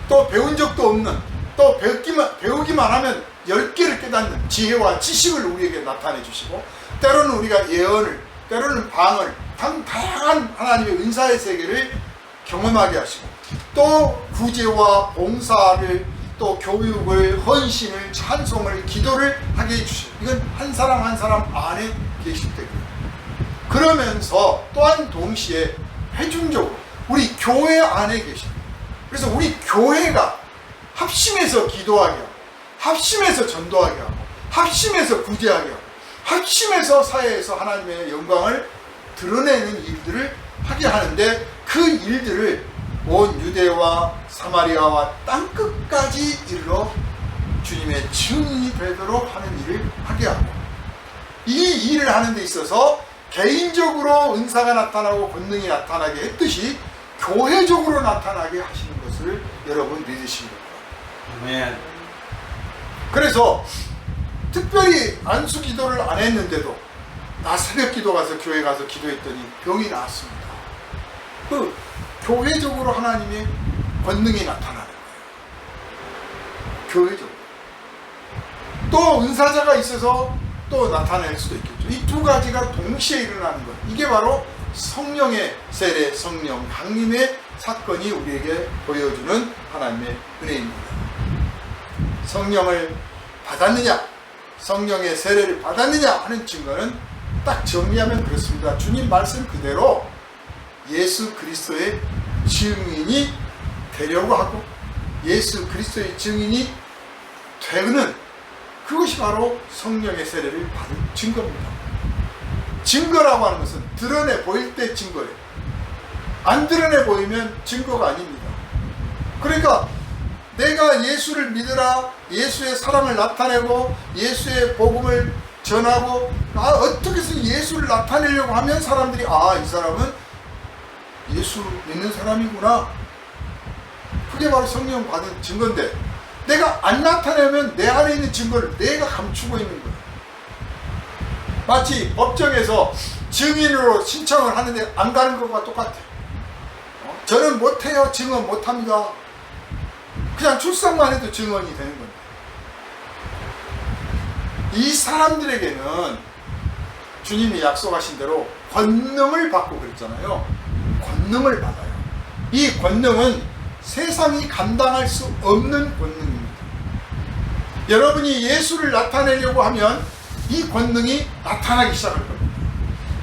또 배운 적도 없는, 또 배우기만 하면 10개를 깨닫는 지혜와 지식을 우리에게 나타내 주시고, 때로는 우리가 예언을, 때로는 방언을, 다양한 하나님의 은사의 세계를 경험하게 하시고, 또 구제와 봉사를, 또 교육을, 헌신을, 찬송을, 기도를 하게 해주시고, 이건 한 사람 한 사람 안에 계실 때고요. 그러면서 또한 동시에 회중적으로 우리 교회 안에 계십니다. 그래서 우리 교회가 합심해서 기도하게 하고, 합심해서 전도하게 하고, 합심해서 구제하게 하고, 합심해서 사회에서 하나님의 영광을 드러내는 일들을 하게 하는데, 그 일들을 온 유대와 사마리아와 땅끝까지 이르러 주님의 증인이 되도록 하는 일을 하게 하고, 이 일을 하는 데 있어서 개인적으로 은사가 나타나고 권능이 나타나게 했듯이 교회적으로 나타나게 하시는 것을 여러분 믿으시기 바랍니다. 아멘. 그래서 특별히 안수 기도를 안 했는데도 나 새벽 기도 가서 교회 가서 기도했더니 병이 나았습니다. 그 교회적으로 하나님의 권능이 나타나는 거예요. 교회적으로. 또 은사자가 있어서 또 나타낼 수도 있겠죠. 이 두 가지가 동시에 일어나는 것, 이게 바로 성령의 세례, 성령 강림의 사건이 우리에게 보여주는 하나님의 은혜입니다. 성령을 받았느냐, 성령의 세례를 받았느냐 하는 증거는 딱 정리하면 그렇습니다. 주님 말씀 그대로 예수 그리스도의 증인이 되려고 하고, 예수 그리스도의 증인이 되는 그것이 바로 성령의 세례를 받은 증거입니다. 증거라고 하는 것은 드러내 보일 때 증거예요. 안 드러내 보이면 증거가 아닙니다. 그러니까 내가 예수를 믿으라, 예수의 사랑을 나타내고 예수의 복음을 전하고, 어떻게 해서 예수를 나타내려고 하면 사람들이 이 사람은 예수 믿는 사람이구나. 그게 바로 성령 받은 증거인데, 내가 안 나타내면 내 안에 있는 증거를 내가 감추고 있는 거예요. 마치 법정에서 증인으로 신청을 하는데 안 가는 것과 똑같아요. 저는 못해요. 증언 못합니다. 그냥 출석만 해도 증언이 되는 겁니다. 이 사람들에게는 주님이 약속하신 대로 권능을 받고 그랬잖아요. 권능을 받아요. 이 권능은 세상이 감당할 수 없는 권능입니다. 여러분이 예수를 나타내려고 하면 이 권능이 나타나기 시작할 겁니다.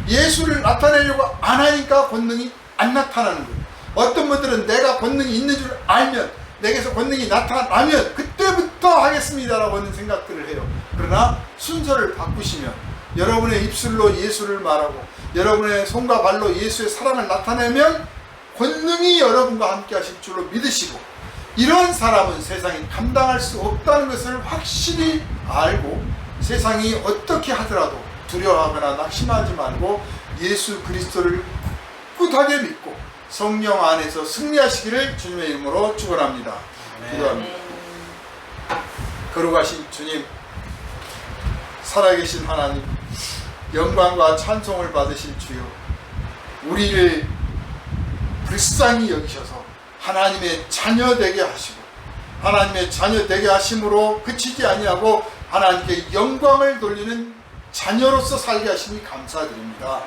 예수를 나타내려고 안 하니까 권능이 안 나타나는 거예요. 어떤 분들은 내가 권능이 있는 줄 알면, 내게서 권능이 나타나면 그때부터 하겠습니다라고 하는 생각들을 해요. 그러나 순서를 바꾸시면, 여러분의 입술로 예수를 말하고 여러분의 손과 발로 예수의 사랑을 나타내면 권능이 여러분과 함께 하실 줄로 믿으시고, 이런 사람은 세상이 감당할 수 없다는 것을 확실히 알고, 세상이 어떻게 하더라도 두려워하거나 낙심하지 말고 예수 그리스도를 굳하게 믿고 성령 안에서 승리하시기를 주님의 이름으로 축원합니다. 기도합니다. 거룩하신 주님, 살아계신 하나님, 영광과 찬송을 받으실 주여, 우리를 불쌍히 여기셔서 하나님의 자녀 되게 하시고, 하나님의 자녀 되게 하심으로 그치지 아니하고 하나님께 영광을 돌리는 자녀로서 살게 하시니 감사드립니다.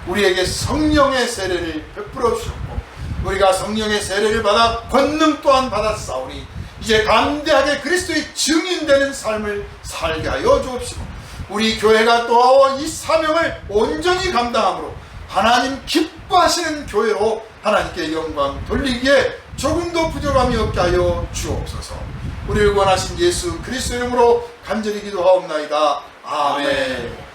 우리에게 성령의 세례를 베풀어 주셨고, 우리가 성령의 세례를 받아 권능 또한 받았사오니 이제 담대하게 그리스도의 증인되는 삶을 살게 하여 주옵시고, 우리 교회가 또 이 사명을 온전히 감당함으로 하나님 기뻐하시는 교회로 하나님께 영광 돌리기에 조금도 부족함이 없게 하여 주옵소서. 우리를 원하신 예수 그리스도 이름으로 간절히 기도하옵나이다. 아멘.